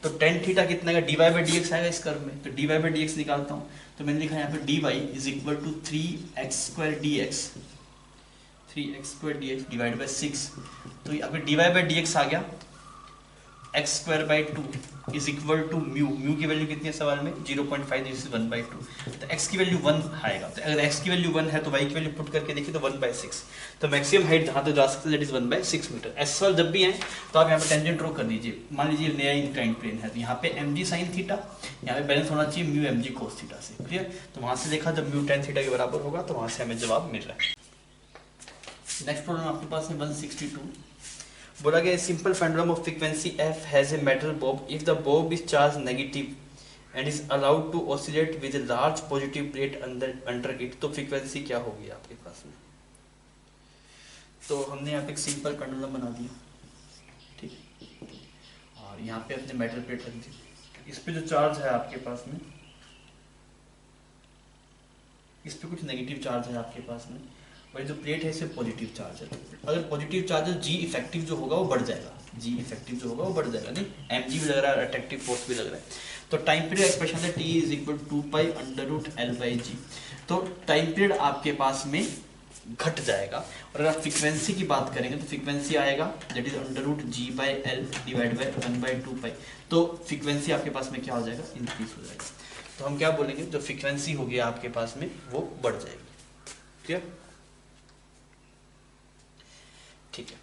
तो tan थीटा कितना आएगा, dy बाई डी एक्स आएगा इस कर्व में, तो dy बाई डी एक्स निकालता हूँ, तो मैंने लिखा यहाँ पे dy is equal to 3x square dx, 3x square dx divide by 6, तो यहाँ पे dy बाई डी एक्स आ गया x square by 2 is equal to mu, mu की वैल्यू कितनी है सवाल में 0.5, दिस इज 1/2, तो x की वैल्यू 1 आएगा। तो अगर x की वैल्यू 1 है तो y की वैल्यू पुट करके देखिए तो 1/6, तो मैक्सिमम हाइट जहाँ तक जा सकते हैं दैट इज 1/6 मीटर। ऐसे सवाल जब भी आए तो आप यहाँ पे टेंजेंट ड्रॉ कर दीजिए, मान लीजिए नया इंक्लाइंड प्लेन है, तो यहाँ पे mg sin थीटा, यहाँ पे बैलेंस होना चाहिए म्यू mg cos थीटा से, क्लियर। तो वहाँ से देखा जब म्यू tan थीटा के बराबर होगा तो वहाँ से हमें जवाब मिल रहा है। नेक्स्ट प्रॉब्लम आपके पास है 162। बोला गया simple pendulum of frequency f has a metal bob if the bob is charge negative and is allowed to oscillate with a large positive plate under it, तो फ्रीक्वेंसी क्या होगी आपके पास में। तो हमने यहाँ पे एक सिंपल पेंडुलम बना दिया, ठीक, और यहाँ पे अपने मेटल प्लेट रख दी, इस पे जो चार्ज है आपके पास में, इस पे कुछ नेगेटिव चार्ज है आपके पास में, और जो प्लेट है इससे पॉजिटिव चार्ज है। अगर पॉजिटिव चार्ज है जी इफेक्टिव जो होगा वो बढ़ जाएगा, जी इफेक्टिव जो होगा वो बढ़ जाएगा, नहीं एम जी भी लग रहा है, अट्रैक्टिव फोर्स भी लग रहा है। तो टाइम पीरियड एक्सप्रेशन है T is equal to 2 pi √L/g। तो टाइम पीरियड आपके पास में घट जाएगा, और अगर आप फ्रीक्वेंसी की बात करेंगे तो फ्रीक्वेंसी आएगा that is √G/L divide by 1/2 पाई। तो फ्रीक्वेंसी आपके पास में क्या हो जाएगा, इंक्रीज हो जाएगा। तो हम क्या बोलेंगे, जो फ्रीक्वेंसी होगी आपके पास में वो बढ़ जाएगी, क्लियर, ठीक है।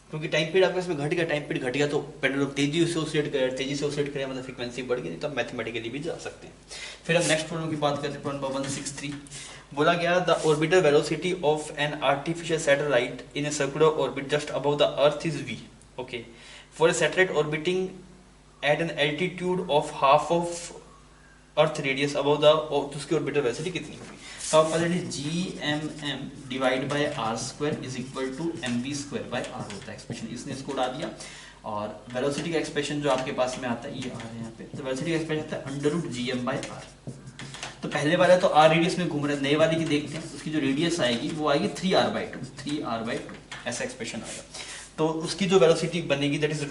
क्योंकि टाइम पीरियड आपके इसमें घट गया, टाइम पीरियड घट गया तो पेंडुलम तेजी से ऑसिलेट करे, तेजी से ऑसिलेट करे मतलब फ्रीक्वेंसी बढ़ गई, नहीं तो आप मैथमेटिकली भी जा सकते हैं। फिर हम नेक्स्ट प्रॉब्लम की बात करते हैं, प्रॉब्लम 163। बोला गया the orbital velocity of an artificial satellite in a circular orbit just above the earth is v। Okay, for a satellite orbiting at an altitude of half of earth radius above the, तो उसकी ऑर्बिटल वेलोसिटी कितनी होगी। तो आप gmm divide by r square is equal to mv square by r होता है एक्सप्रेशन, इसने इसको उड़ा दिया। और वेलोसिटी का एक्सप्रेशन जो आपके पास में आता है ये r है यहाँ पे, तो वेलोसिटी का एक्सप्रेशन आता है √gm/r। तो पहले वाला तो r रेडियस में घूम रहा है, नए वाले की देखते हैं, उसकी जो रेडियस आएगी वो आएगी 3r/2, ऐसा एक्सप्रेशन आएगा। तो उसकी जो वेलोसिटी बनेगी दैट इज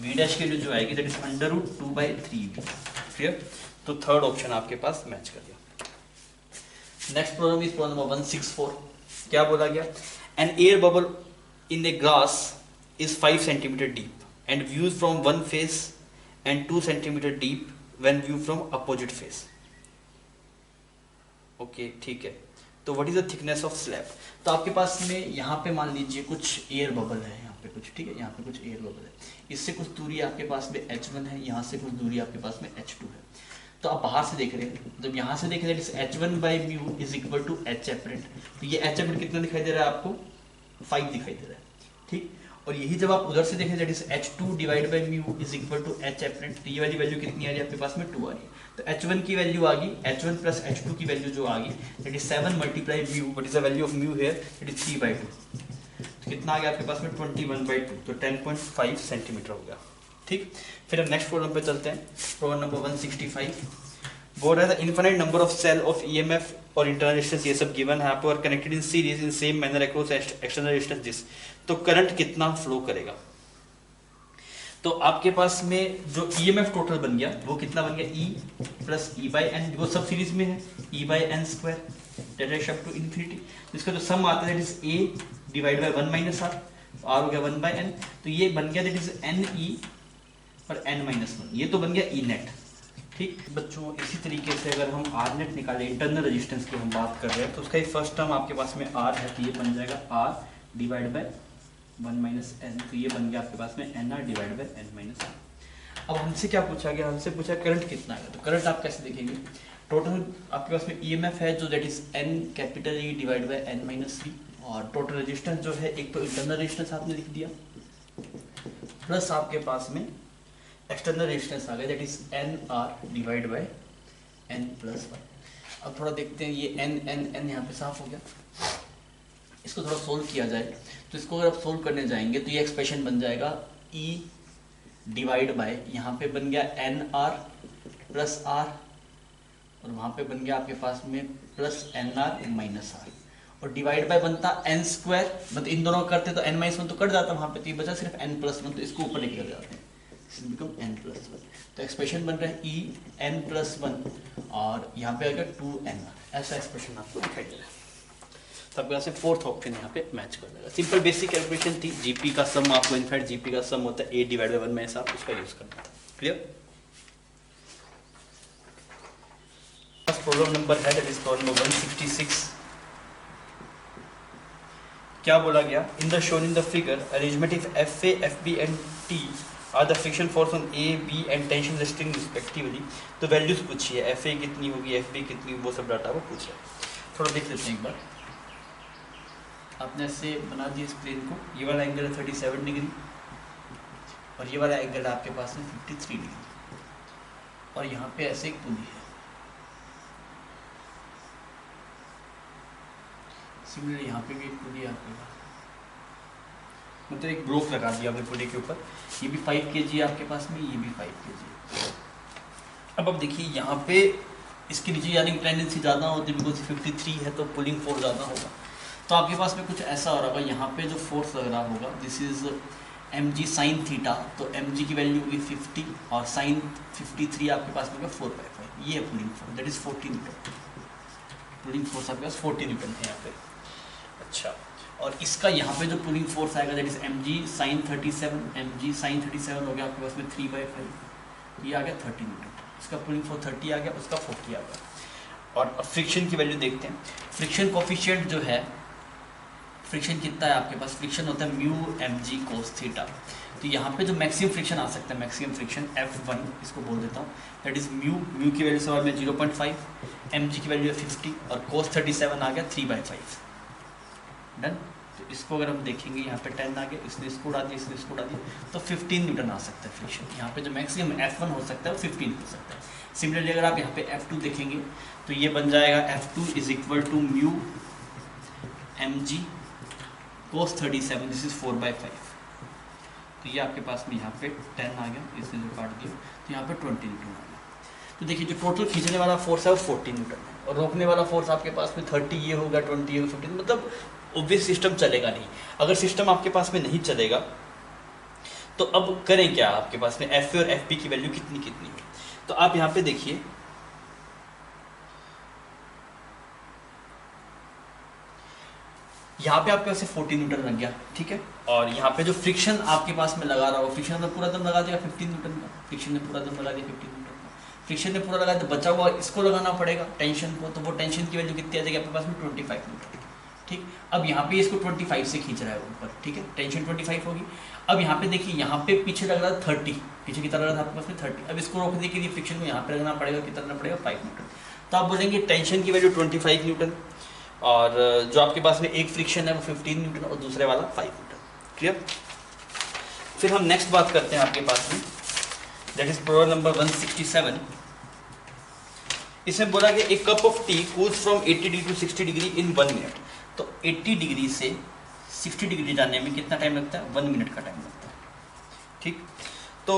वी डैश की वैल्यू जो आएगी दैट इज √2/3v। क्लियर? तो थर्ड ऑप्शन आपके पास मैच कर गया। Next problem is problem number 164। क्या बोला गया? An air bubble in a glass is 5 centimetre deep and views from one face and 2 centimetre deep when view from opposite face. Okay, ठीक है। तो what is the thickness of slab? तो आपके पास में यहाँ पे मान लीजिए कुछ एयर बबल है, यहाँ पे कुछ, ठीक है, यहाँ पे कुछ एयर बबल है, इससे कुछ दूरी आपके पास में h1 है, यहाँ से कुछ दूरी आपके पास में h2 है। तो आप बाहर से देख रहे हैं, जब यहाँ से देख रहे हैं h1/μ is equal to h apparent. तो ये h एपरेंट कितना दिखाई दे रहा है आपको? 5 दिखाई दे रहा है, ठीक। और यही जब आप उधर से देखें that is h2/μ is equal to h apparent, तो ये वाली वैल्यू कितनी आ रही है आपके पास में? 2 आ रही है। तो h1 की वैल्यू आ गई, h1 प्लस h2 की वैल्यू जो आ गई that is 7 multiply μ, what is the value of μ here? That is 3/2। तो कितना आ गया आपके पास में? 21/2, तो 10.5 सेंटीमीटर हो गया, ठीक। फिर हम नेक्स्ट प्रॉब्लम पे चलते हैं, प्रॉब्लम नंबर 165। बोर्ड है the infinite number of cell of EMF और इंटरनल रेजिस्टेंस ये सब गिवन है आपको, और connected in series in same manner across external resistance this. तो करंट कितना फ्लो करेगा? तो आपके पास में जो ईएमएफ टोटल बन गया वो कितना बन गया? E प्लस E/n, वो सब सीरीज में है, E/n² that is up to infinity. इसका जो सम आता है that is A divide by 1 minus R, R हो गया 1/n, तो ये बन गया दैट इज NE और n-1, ये तो बन गया E नेट, ठीक। बच्चों इसी तरीके से अगर हम R नेट निकालें, इंटरनल रेजिस्टेंस की हम बात कर रहे हैं, तो उसका फर्स्ट टर्म आपके पास में R है, तो ये बन जाएगा R divide by 1 minus n, तो ये बन गया आपके पास में NR डिवाइड बाय n-r। अब हमसे क्या पूछा गया? हमसे पूछा करंट कितना है। तो करंट आप कैसे देखेंगे? टोटल आपके पास में ईएमएफ है जो that is N capital E divide by n-3, और टोटल रेजिस्टेंस जो है एक तो इंटरनल रेजिस्टेंस आपने लिख दिया, प्लस आपके पास में एक्सटर्नल रेजिस्टेंस आ गया that is NR divide by n+1। अब थोड़ा देखते हैं, ये n यहाँ पे साफ हो गया, इसको थोड़ा सोल्व किया जाए। तो इसको अगर आप सोल्व करने जाएंगे तो ये एक्सप्रेशन बन जाएगा E डिवाइड बाय, यहाँ पे बन गया NR प्लस R, और वहाँ पे बन गया आपके पास में प्लस NR माइनस R, और डिवाइड बाय बनता n², मतलब इन दोनों करते तो n-1 तो कट जाता वहाँ पे, तो ये बचा सिर्फ n+1, तो इसको ऊपर लेकर जाते हैं, बिकम n+1। तो एक्सप्रेशन बन रहा है E n+1 और यहाँ पे आ गया 2NR, ऐसा एक्सप्रेशन आपको दिखाई दे रहा है। तो आपके पास में फोर्थ ऑप्शन यहाँ पे मैच कर देगा। सिंपल बेसिक कैलकुलेशन थी, जीपी का सम आपको इनफैक्ट जीपी का सम होता है A डिवाइड बाय 1 में, आप उसका यूज करना था। क्लियर? प्रॉब्लम नंबर है दैट इज प्रॉब्लम नंबर 166। क्या बोला गया? In the shown in the figure arrangement if FA, FB and T are the friction force on A, B and tension resting respectively. तो values पूछिए, FA कितनी होगी, FB कितनी, वो सब डाटा वो पूछ रहा है। थोड़ा देख लेते हैं एक बार। आपने ऐसे बना दिया इस प्लेन को, ये वाला एंगल है 37 डिग्री और ये वाला एंगल है आपके पास में 53 डिग्री, और यहाँ पे ऐसे एक पुली है। सिमिलरली यहाँ पे भी एक पुली है आपके पास, मतलब एक ब्लॉक लगा दिया आपने पुली के ऊपर, ये भी 5 kg है आपके पास में, ये भी 5 kg। अब देखिए यहाँ पे इसके नीचे यानी टेंडेंसी ज़्यादा होती है बिकॉज 53 है तो पुलिंग फोर्स ज़्यादा होगा। तो आपके पास में कुछ ऐसा हो रहा होगा, यहाँ पे जो फोर्स लग रहा होगा this is mg sin theta, तो mg की वैल्यू होगी 50 और sin 53 आपके पास में 4/5, ये है pulling force that is 14 Newton. Pulling force आपके पास 14 न्यूटन है यहाँ पे। अच्छा, और इसका यहाँ पे जो पुलिंग फोर्स आएगा that is mg sin 37, mg sin 37 हो गया आपके पास में 3/5, ये आ गया 30 न्यूटन। इसका पुलिंग फोर्स 30 आ गया, उसका 40 आ गया। और फ्रिक्शन की वैल्यू देखते हैं। फ्रिक्शन कोफिशिएंट जो है, फ्रिक्शन कितना है आपके पास? फ्रिक्शन होता है म्यू mg cos थीटा। तो यहाँ पे जो मैक्सिमम फ्रिक्शन आ सकता है, मैक्सिमम फ्रिक्शन F1 इसको बोल देता हूँ, दैट इज म्यू की वैल्यू सवाल में 0.5, mg की वैल्यू है 50 और cos 37 आ गया 3/5। डन। तो इसको अगर हम देखेंगे यहाँ पे 10 आ गया, इसने इसको उड़ा दिया, इसने इसको उड़ा दिया, तो 15 न्यूटन आ सकता है फ्रिक्शन। यहाँ पे जो मैक्सिमम F1 हो सकता है वो 15 हो सकता है। सिमिलरली अगर आप यहाँ पे F2 देखेंगे तो ये बन जाएगा F2 is equal to mu mg cos 37, this is 4/5। तो ये आपके पास में यहाँ पे 10 आ गया, इसने जो काट दिया, तो यहाँ पे 20 न्यूटन आ गया। तो देखिए जो टोटल खींचने वाला फोर्स है वो 14 न्यूटन है, और रोकने वाला फोर्स आपके पास में 30 ये होगा, 20 ये होगा, 15, मतलब ऑब्वियस सिस्टम चलेगा नहीं। अगर सिस्टम आपके पास में नहीं चलेगा तो अब करें क्या, आपके पास में एफ और एफ बी की वैल्यू कितनी कितनी है। तो आप यहाँ पे देखिए, यहाँ पे आपके पास 14 न्यूटन लग गया, ठीक है। और यहाँ पे जो फ्रिक्शन आपके पास में लगा रहा हो, फ्रिक्शन ने पूरा दम लगा दिया 15 न्यूटन का, फ्रिक्शन ने पूरा दम लगा दिया 15 न्यूटन का, फ्रिक्शन ने पूरा लगा दिया, बचा हुआ इसको लगाना पड़ेगा टेंशन को, तो वो टेंशन की वैल्यू कितनी आ जाएगी आपके पास में 25 न्यूटन, ठीक। अब यहाँ पे इसको 25 से खींच रहा है ऊपर, ठीक है, टेंशन 25 होगी। अब यहाँ पे देखिए, यहाँ पे पीछे लग रहा था 30, पीछे कितना लग रहा था आपके पास में 30, अब इसको रोकने के लिए फ्रिक्शन को यहाँ पे लगना पड़ेगा, कितना लगना पड़ेगा 5 न्यूटन। तो आप बोलेंगे टेंशन की वैल्यू 25 न्यूटन, और जो आपके पास में एक फ्रिक्शन है वो 15 न्यूटन और दूसरे वाला 5 न्यूटन, क्लियर। फिर हम नेक्स्ट बात करते हैं आपके पास में, दैट इज प्रॉब्लम नंबर 167। इसमें बोला कि एक cup of tea cools from 80 degree to 60 degree in 1 minute. तो 80 डिग्री से 60 डिग्री जाने में कितना टाइम लगता है, 1 मिनट का टाइम लगता है, ठीक। तो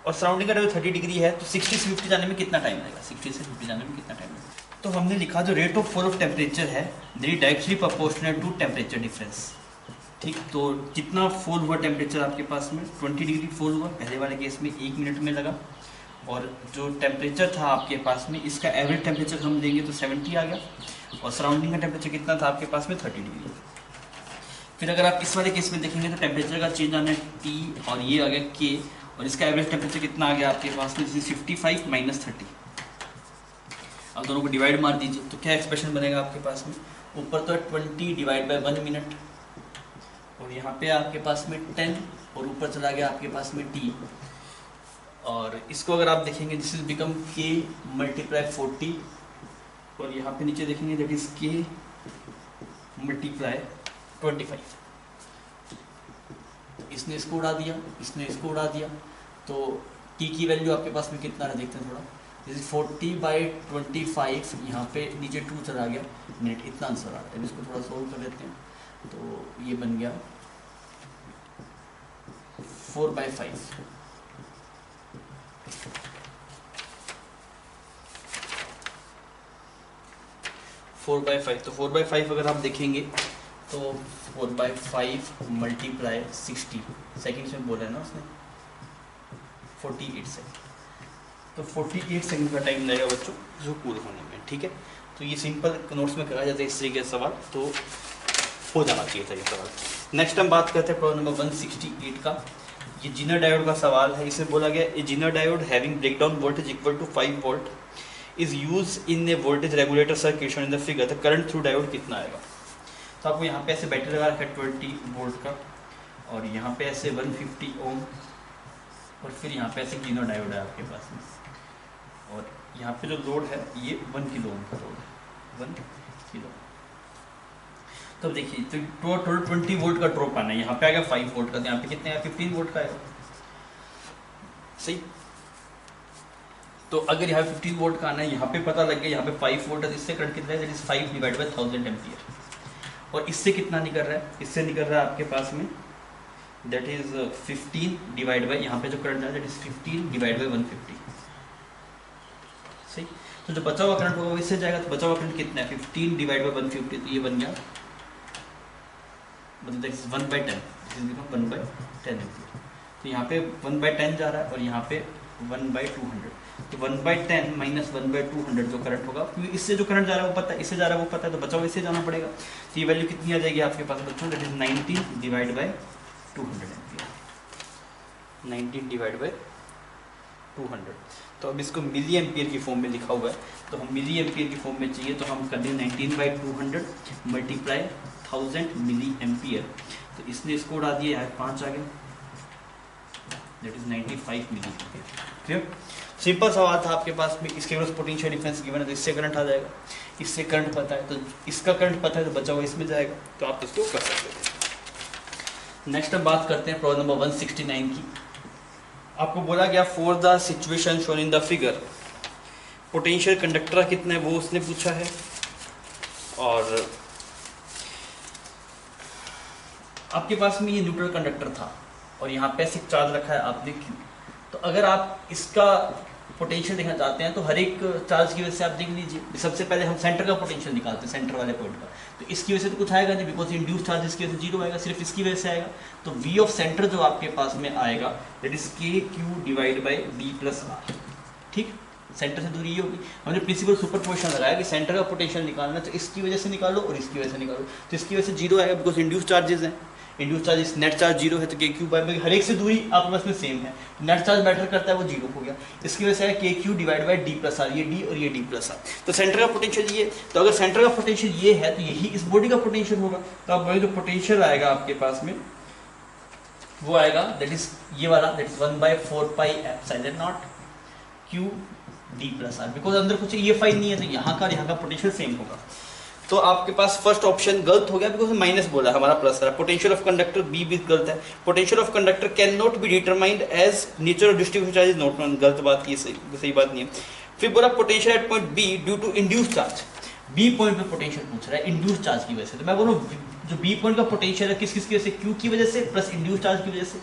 और सराउंडिंग का टाइम 30 डिग्री है, तो 60 से 50 जाने में कितना टाइम लगेगा, 60 से 50 जाने में कितना टाइम लगेगा। तो हमने लिखा जो rate of fall of temperature है that directly proportional to temperature difference, ठीक। तो जितना फॉल हुआ टेम्परेचर आपके पास में 20 डिग्री फॉल हुआ पहले वाले केस में 1 मिनट में लगा, और जो टेम्परेचर था आपके पास में इसका एवरेज टेम्परेचर हम देंगे तो 70 आ गया, और सराउंडिंग का टेम्परेचर कितना था आपके पास में 30 डिग्री। फिर अगर आप इस वाले केस में देखेंगे तो टेम्परेचर का चेंज आना है टी, और ये आ गया के, और इसका एवरेज टेम्परेचर कितना आ गया आपके पास में 55 माइनस 30। अब दोनों को डिवाइड मार दीजिए, तो क्या एक्सप्रेशन बनेगा आपके पास में, ऊपर तो 20 डिवाइड बाय 1 मिनट, और यहाँ पे आपके पास में 10, और ऊपर चला गया आपके पास में टी, और इसको अगर आप देखेंगे दिस इज बिकम के मल्टीप्लाई 40, और यहाँ पे नीचे देखेंगे दैट इज के मल्टीप्लाई 25। इसने इसको उड़ा दिया, इसने इसको उड़ा दिया, तो टी की वैल्यू आपके पास में कितना है देखते हैं थोड़ा, दिस इज 40/25, यहाँ पे नीचे 2 चला गया मिनट, इतना आंसर आ रहा है। इसको थोड़ा सोल्व कर लेते हैं, तो ये बन गया 4/5। तो 4/5 अगर आप देखेंगे तो 4/5 मल्टीप्लाई 60 सेकेंड्स में बोला है ना उसने, 48 सेकेंड, तो 48 सेकंड का टाइम लगेगा बच्चों जो कूल होने में, ठीक है। तो ये सिंपल नोट्स में कहा जाता है इस तरीके का सवाल, तो हो जाना चाहिए था ये सवाल। नेक्स्ट हम बात करते हैं प्रॉब्लम नंबर 168 का। ये जीनर डायोड का सवाल है। इसमें बोला गया a Zener diode having breakdown voltage equal to 5 volt is use in a voltage regulator circuit shown in the figure, the current through diode कितना आएगा। तो आपको यहाँ पे ऐसे बैटरी लगा रखा है 20 वोल्ट का, और यहाँ पे ऐसे 150 ओम, और फिर यहाँ पे ऐसे जीनर डायोड है आपके पास में, और यहाँ पे जो लोड है ये 1 किलो ओम का लोड है, 1 किलो। तो देखिए, तो टोटल 20 वोल्ट का ड्रॉप आना है, यहाँ पे आ गया 5 वोल्ट का, तो यहाँ पे कितने आया 15 वोल्ट का आएगा, सही। तो अगर यहाँ 15 वोल्ट का आना है, यहाँ पे पता लग गया यहाँ पे 5 वोल्ट है, इससे करंट कितना है, that is 5 divide by 1000 ampere. और इससे कितना निकल रहा है, इससे निकल रहा है आपके पास में दैट इज 15 डिवाइड बाय, यहाँ पे जो करंट है दैट इज 15 डिवाइड बाय 150, सही। तो जो बचा हुआ करंट होगा वो इससे जाएगा, तो बचा हुआ करंट कितना है 15 डिवाइड बाय 150, तो ये बन गया मतलब that is 1/10, this is become 1/10 ampere. तो यहाँ पे 1/10 जा रहा है, और यहाँ पे 1/200, तो 1/10 माइनस 1/200 जो करंट होगा, क्योंकि इससे जो करंट जा रहा है वो पता है, इससे जा रहा है वो पता है, तो बचा हुआ इससे जाना पड़ेगा। तो ये वैल्यू कितनी आ जाएगी आपके पास बच्चों, that is 19 divide by 200 ampere, 19 divide by 200। तो अब इसको मिली एम्पियर की फॉर्म में लिखा हुआ है, तो हम मिली एम्पियर की फॉर्म में चाहिए, तो हम कर दें 19/200 मल्टीप्लाई 1000 मिली एम्पियर। तो इसने इसको उड़ा दिया, यहाँ 5 आ गया, that is 95 milliampere, clear. Simple सवाल था आपके पास में, इसके पास पोटेंशियल डिफरेंस गिवन है, तो इससे करंट आ जाएगा, इससे करंट पता है, तो इसका करंट पता है, तो बचा हुआ इसमें जाएगा, तो आप इसको कर सकते हैं। नेक्स्ट हम बात करते हैं प्रॉब्लम नंबर 169 की। आपको बोला गया for the situation shown in the figure potential conductor कितना है वो उसने पूछा है, और आपके पास में ये न्यूट्रल कंडक्टर था, और यहाँ पे ऐसे चार्ज रखा है आपने Q। तो अगर आप इसका पोटेंशियल देखना चाहते हैं तो हर एक चार्ज की वजह से आप देख लीजिए। सबसे पहले हम सेंटर का पोटेंशियल निकालते हैं, सेंटर वाले पॉइंट का। तो इसकी वजह से तो कुछ आएगा नहीं, बिकॉज इंड्यूस चार्ज इसकी वजह से जीरो आएगा, सिर्फ इसकी वजह से आएगा। तो वी ऑफ सेंटर जो आपके पास में आएगा that is k q divide by D plus are. ठीक, सेंटर से दूरी ये होगी। हमने प्रिंसिपल सुपरपोजिशन लगाया कि सेंटर का पोटेंशियल निकालना तो इसकी वजह से निकालो और इसकी वजह से निकालो। तो इसकी वजह से जीरो आएगा बिकॉज इंड्यूस चार्जेस हैं, induce charge net charge zero है, तो के क्यू बाई हर एक से दूरी आपके पास में सेम है, नेट चार्ज मैटर करता है, वो जीरो हो गया। इसकी वजह से है k q divide by D plus r, ये डी और ये डी प्लस आर। तो सेंटर का पोटेंशियल ये, तो अगर सेंटर का पोटेंशियल ये है तो यही इस बॉडी का पोटेंशियल होगा। तो अब वही जो पोटेंशियल आएगा आपके पास में वो आएगा दैट इज ये वाला, that is 1/4 pi epsilon naught q d plus r, because अंदर कुछ ये फाइल नहीं है तो यहाँ का पोटेंशियल सेम होगा। तो आपके पास फर्स्ट ऑप्शन गलत हो गया बिकॉज माइनस बोला, हमारा प्लस है। पोटेंशियल ऑफ कंडक्टर बी भी गलत है। Potential of conductor can not be determined as nature of distribution charge is not known, गलत बात की, सही बात नहीं है। फिर बोला potential at point B due to induce charge, B point पे पोटेंशियल पूछ रहा है इंड्यूस चार्ज की वजह से। तो मैं बोलूँ जो बी पॉइंट का पोटेंशियल है किस किस की वजह से, क्यू की वजह से प्लस इंड्यूस चार्ज की वजह से,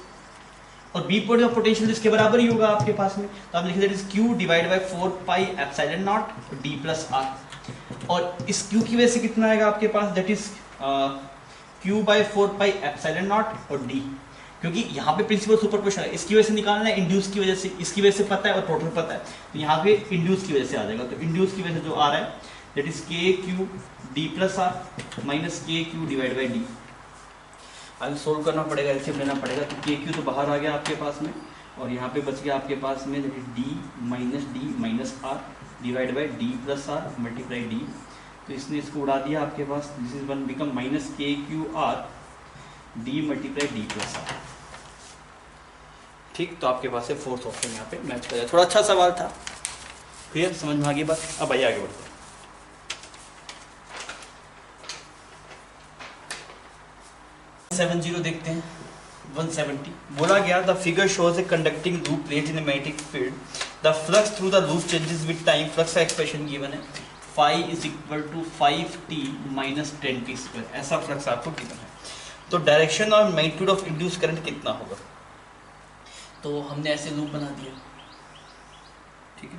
और बी पॉइंट का पोटेंशियल इसके बराबर ही होगा आपके पास में। तो आप लिखिए that is Q divide by 4 pi epsilon naught D plus R. और इस क्यू की वजह से कितना आएगा आपके पास, that is Q by 4 pi epsilon naught और डी, क्योंकि यहाँ पे प्रिंसिपल सुपरपोजिशन है, इसकी वजह से निकालना है इंड्यूस की वजह से, इसकी वजह से पता है और टोटल पता है, तो यहाँ पे इंड्यूस की वजह से आ जाएगा। तो इंड्यूस की वजह से जो आ रहा है that is k q d plus r minus के क्यू डिवाइड बाई डी। आगे सोल्व करना पड़ेगा, एलसीएम लेना पड़ेगा। तो के क्यू तो बाहर आ गया आपके पास में और यहाँ पे बच गया आपके पास में D minus R divide by D plus R multiply D. तो इसने इसको उड़ा दिया आपके पास, this is one become minus के Q R D multiply D plus are. ठीक, तो आपके पास है फोर्थ ऑप्शन यहाँ पे मैच कर जाए। थोड़ा अच्छा सवाल था, क्लियर, समझ में आ गई बात। अब आइए आगे बढ़ते हैं। 70 देखते हैं। 170 बोला गया the figure shows a conducting loop plate in magnetic field, the flux through the loop changes with time. Flux का एक्सप्रेशन गिवन है, phi is equal to 5t minus 10t square, ऐसा फ्लक्स आपको गिवन है। तो direction और magnitude of induce current कितना होगा, तो हमने ऐसे लूप बना दिया, ठीक है,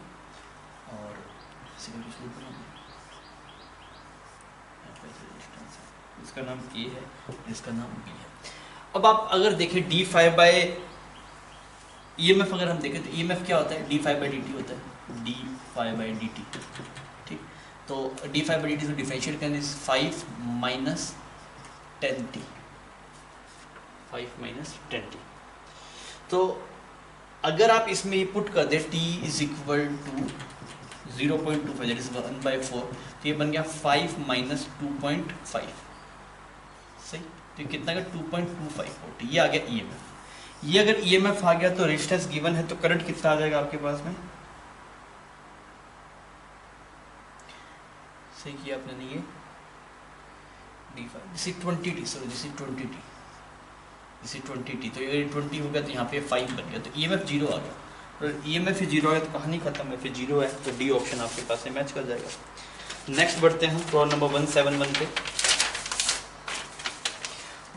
और ऐसे लूप बना दिया, इसका नाम A है, इसका नाम B है। अब आप अगर देखें d5 बाय EMF, अगर हम देखें तो EMF क्या होता है, d5 बाई dt होता है, d5 बाई dt। ठीक, तो d5 बाई dt से डिफरेंशिएट करने is 5 minus 10t, 5 minus 10t। तो अगर आप इसमें पुट कर दे t is equal to 0.25 that is 1/4, तो ये बन गया 5 माइनस 2.5, सही। तो कितना का 2.25 वोल्ट, ये आ गया EMF। ये अगर EMF आ गया तो रेजिस्टेंस गिवन है, तो करंट कितना आ जाएगा आपके पास में, सही किया आपने नहीं, ये d5 this is 20t, sorry this is 20t, this is 20t। तो ये 20 हो गया तो यहाँ पे 5 बन गया, तो EMF 0 आ गया। और EMF 0 आ गया तो कहानी खत्म है, फिर 0 है, तो डी ऑप्शन आपके पास में मैच कर जाएगा। नेक्स्ट बढ़ते हैं प्रॉब्लम नंबर 171 पे।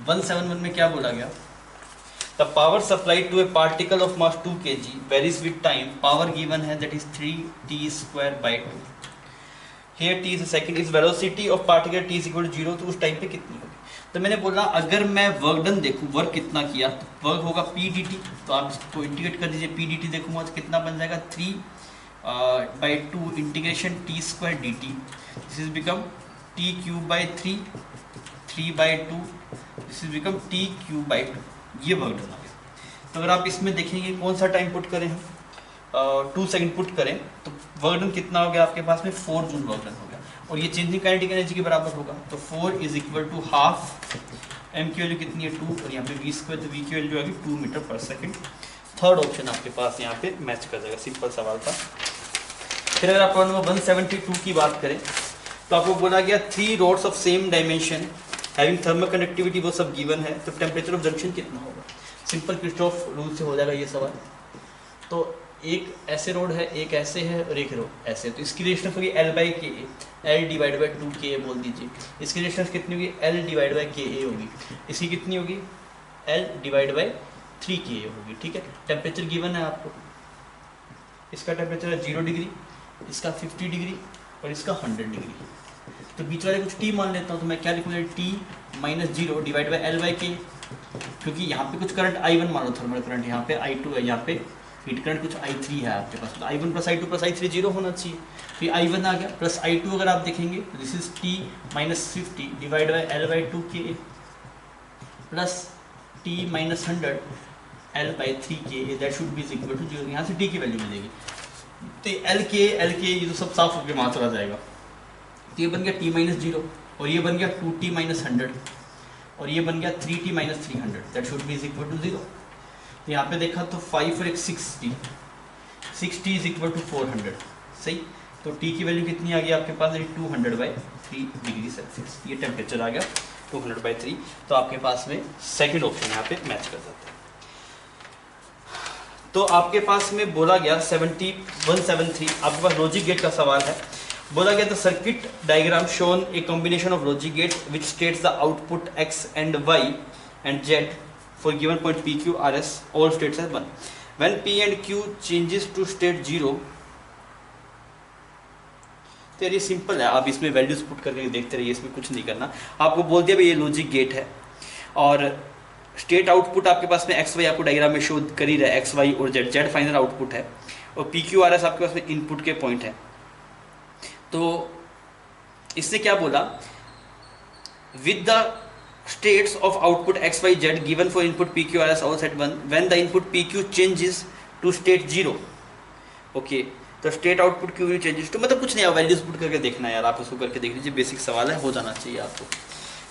171 में क्या बोला गया, the power supplied to a particle of mass 2 kg varies with time, power given है that is 3t square by 2। Here t is second, is velocity of particle t is equal to 0, तो उस time पे कितनी होगी। तो मैंने बोला अगर मैं वर्क डन देखूँ, वर्क कितना किया, तो वर्क होगा p dt, तो आप इसको इंटीग्रेट कर दीजिए, p dt देखूंगा तो कितना बन जाएगा 3/2 integration t square dt, this is become t cube by 3/2, this is become t cube by 2, ये वर्क डन आ गया। तो अगर आप इसमें देखेंगे कौन सा टाइम पुट करें हम, 2 सेकंड पुट करें, तो वर्क डन कितना हो गया आपके पास में 4 जूल वर्क डन हो गया, और ये चेंजिंग काइनेटिक एनर्जी के बराबर होगा। तो 4 is equal to half, m की वैल्यू कितनी है 2, और यहाँ पे v स्क्वायर, तो v की वैल्यू आ गई 2 metre per second. Third option आपके पास यहाँ पे मैच कर जाएगा, सिंपल सवाल था। फिर अगर आप नंबर 172 की बात करें, तो आपको बोला गया 3 rods of same dimension having thermal conductivity, वो सब गिवन है, तो टेम्परेचर ऑफ जंक्शन कितना होगा। सिंपल किरचॉफ रूल से हो जाएगा ये सवाल। तो एक ऐसे रोड है, एक ऐसे है और एक रोड ऐसे, तो इसकी रेजिस्टेंस होगी L/Ka, L divide by 2Ka बोल दीजिए। इसकी रेजिस्टेंस कितनी होगी, L डिवाइड बाई Ka होगी। इसकी कितनी होगी, L डिवाइड बाई 3Ka होगी, ठीक है। टेम्परेचर गिवन है आपको, इसका टेम्परेचर है 0 डिग्री, इसका 50 डिग्री और इसका 100 डिग्री। तो बीच वाले कुछ टी मान लेता हूँ, तो मैं क्या लिखूँगा, T minus 0 divide by l by के, क्योंकि यहाँ पे कुछ करंट I1 मान लो, थर्मल करंट, यहाँ पे I2 है, यहाँ पे हीट करंट कुछ I3 है आपके पास, तो I1 plus I2 plus I3 0 होना चाहिए। फिर I1 आ गया प्लस I2, अगर आप देखेंगे तो this is t minus 50 divide by l by 2 k plus t minus 100 l by 3 k, that should be equal to 0। यहाँ से टी की वैल्यू मिलेगी, तो एल के ये तो सब साफ होकर वहाँ चला जाएगा। तो ये बन गया टी माइनस 0 और ये बन गया 2t माइनस 100 और ये बन गया 3t minus 300, that should be equal to 0। तो यहाँ पे देखा तो 5 और एक 6t, 6t is equal to 400, सही। तो t की वैल्यू कितनी आ गई आपके पास, 200/3 डिग्री सेल्सियस, ये टेम्परेचर आ गया 200/3। तो आपके पास में सेकंड ऑप्शन यहाँ पे मैच कर जाता है। तो आपके पास में बोला गया 173, आपके पास लॉजिक गेट का सवाल है। बोला गया the circuit diagram shown a combination of logic gate which states the output x and y and z for given point p q r s, all states as 1। When p and q changes to state 0, तो ये simple है, आप इसमें values put करके देखते रहिए, इसमें कुछ नहीं करना। आपको बोल दिया भाई ये लॉजिक गेट है और स्टेट आउटपुट आपके पास में एक्स वाई आपको डायग्राम में शो कर ही रहा है, एक्स वाई और जेड, जेड फाइनल आउटपुट है और पी क्यू आर एस आपके पास में इनपुट के पॉइंट है। तो इसने क्या बोला, with the states of output X Y Z given for input P Q R S all set 1 when the input P Q changes to state 0। Okay, तो state output Q changes to, मतलब कुछ नहीं, values put करके देखना है यार, आप उसको करके देख लीजिए, बेसिक सवाल है, हो जाना चाहिए आपको।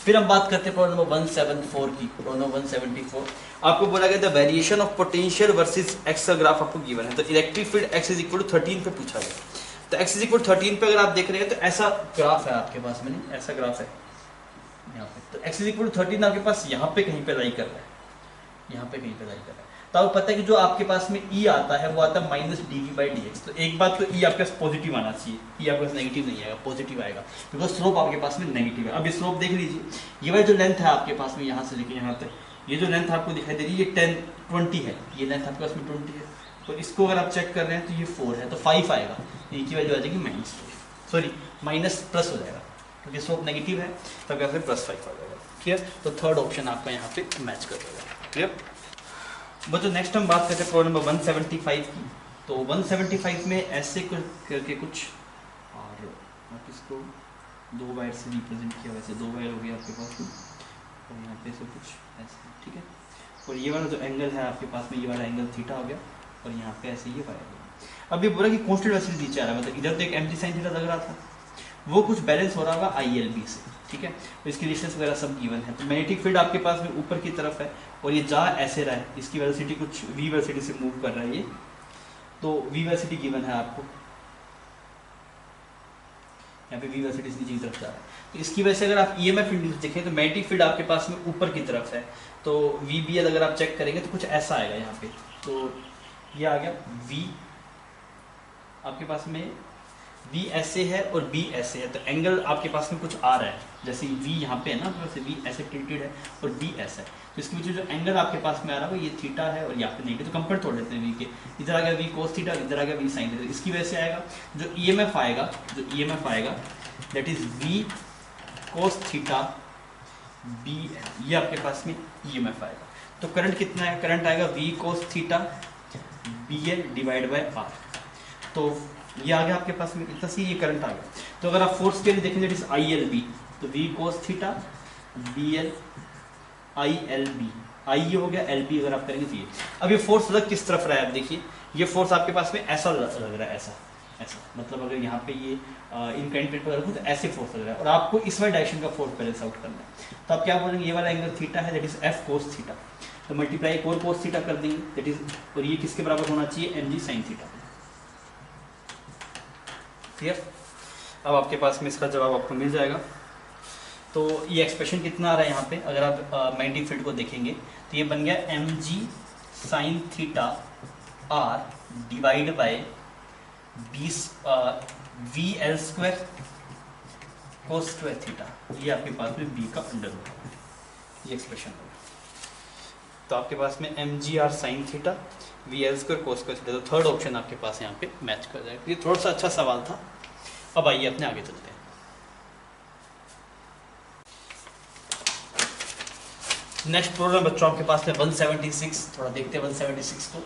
फिर हम बात करते हैं प्रॉब्लम नंबर 174 की। प्रॉब्लम 174 आपको बोला गया था variation of potential versus x का ग्राफ आपको गिवन है। तो electric field x is equal to 13 पे पूछा गया, तो एक्स इज इक्वल 13 पे अगर आप देख रहे हैं तो ऐसा ग्राफ है आपके पास में, नहीं ऐसा ग्राफ है यहाँ पे, तो एक्स इज इक्वल टू 13 आपके पास यहाँ पे कहीं पे लाई कर रहा है, यहाँ पे कहीं पे लाई कर रहा है। तो आपको पता है कि जो आपके पास में ई आता है वो आता है माइनस dv/dx। तो एक बात तो ई आपके पास पॉजिटिव आना चाहिए, ई आपके पास नेगेटिव नहीं आएगा, पॉजिटिव आएगा, बिकॉज स्लोप आपके पास में नेगेटिव है। अब ये स्लोप देख लीजिए, ये वाली जो लेंथ है आपके पास में यहाँ से लेके यहाँ तक, ये जो लेंथ आपको दिखाई दे रही है ये 20 है, ये लेंथ आपके पास में 20 है। तो इसको अगर आप चेक कर रहे हैं तो ये 4 है, तो 5 आएगा, ई की वैल्यू आ जाएगी माइनस प्लस हो जाएगा, क्योंकि स्लोप नेगेटिव है तो आपके पास में +5 आ जाएगा। क्लियर, तो थर्ड ऑप्शन आपका यहाँ पे मैच कर देगा। क्लियर, बच्चों नेक्स्ट हम बात करते हैं प्रॉब्लम नंबर 175 की। तो 175 में ऐसे करके कुछ, और आप इसको 2 वायर से रिप्रेजेंट किया, वैसे 2 वायर हो गया आपके पास में, और यहाँ पे से कुछ ऐसे, ठीक है। और ये वाला जो एंगल है आपके पास में, ये वाला एंगल थीटा हो गया, और यहाँ पे ऐसे ये वायर हो गया। अब ये बोला कि कॉन्स्टेंट वेलोसिटी नीचे आ रहा है, मतलब इधर तो एक एम्प्टी साइन थीटा लग रहा था, वो कुछ बैलेंस हो रहा होगा ILB से, ठीक है। तो इसकी डिस्टेंस वगैरह सब गिवन है। तो मैग्नेटिक फील्ड आपके पास में ऊपर की तरफ है और ये जा ऐसे रहा है, इसकी वेलोसिटी कुछ v वेलोसिटी से मूव कर रहा है ये, तो v वेलोसिटी गिवन है आपको, यहाँ पे v वेलोसिटी नीचे की तरफ जा रहा है। तो इसकी वजह से अगर आप EMF इंड्यूस देखें तो मैग्नेटिक फील्ड आपके पास में ऊपर की तरफ है, तो VBL अगर आप चेक करेंगे तो कुछ ऐसा आएगा यहाँ पे। तो ये आ गया v, आपके पास में V ऐसे है और B ऐसे है, तो एंगल आपके पास में कुछ आ रहा है, जैसे V यहाँ पे है ना, वैसे V ऐसे टिल्टेड है और B ऐसा है, तो इसके पीछे जो एंगल आपके पास में आ रहा है वो ये थीटा है और यहाँ पे नेगेटिव, तो कंपेयर तोड़ लेते हैं V के, इधर आ गया V cos थीटा, इधर आ गया V sin थीटा। इसकी वजह से आएगा जो EMF आएगा that is V cos theta BL, ये आपके पास में EMF आएगा। तो करंट कितना है, करंट आएगा V cos theta BL divide by R। तो ये आ गया आपके पास में इतना सी, ये करंट आ गया। तो अगर आप फोर्स के लिए देखें दैट इज ILB, तो V cos theta BL ILB, I ये हो गया, LB अगर आप करेंगे तो ये। अब ये फोर्स लग किस तरफ रहा है, आप देखिए ये फोर्स आपके पास में ऐसा लग रहा है, ऐसा मतलब अगर यहाँ पे ये इनकैंडिडेट पर रखूँ तो ऐसे फोर्स लग रहा है, और आपको इस वाले डायरेक्शन का फोर्स बैलेंस आउट करना है। तो आप क्या बोलेंगे, ये वाला एंगल थीटा है that is F cos theta, तो मल्टीप्लाई एक और cos थीटा कर देंगे दैट इज, और ये किसके बराबर होना चाहिए, mg sin थीटा। क्लियर, अब आपके पास में इसका जवाब आपको मिल जाएगा। तो ये एक्सप्रेशन कितना आ रहा है यहाँ पे, अगर आप मैग्नेटिक फील्ड को देखेंगे तो ये बन गया mg sin theta r divide by VL square cos square theta, ये आपके पास में b का अंडर रूट, ये एक्सप्रेशन होगा। तो आपके पास में mgr sin theta VL square cos square theta, तो थर्ड ऑप्शन आपके पास यहाँ पे मैच कर जाएगा। ये थोड़ा सा अच्छा सवाल था। अब आइए अपने आगे चलते हैं। नेक्स्ट प्रॉब्लम बच्चों आपके पास में 176, थोड़ा देखते हैं 176 को।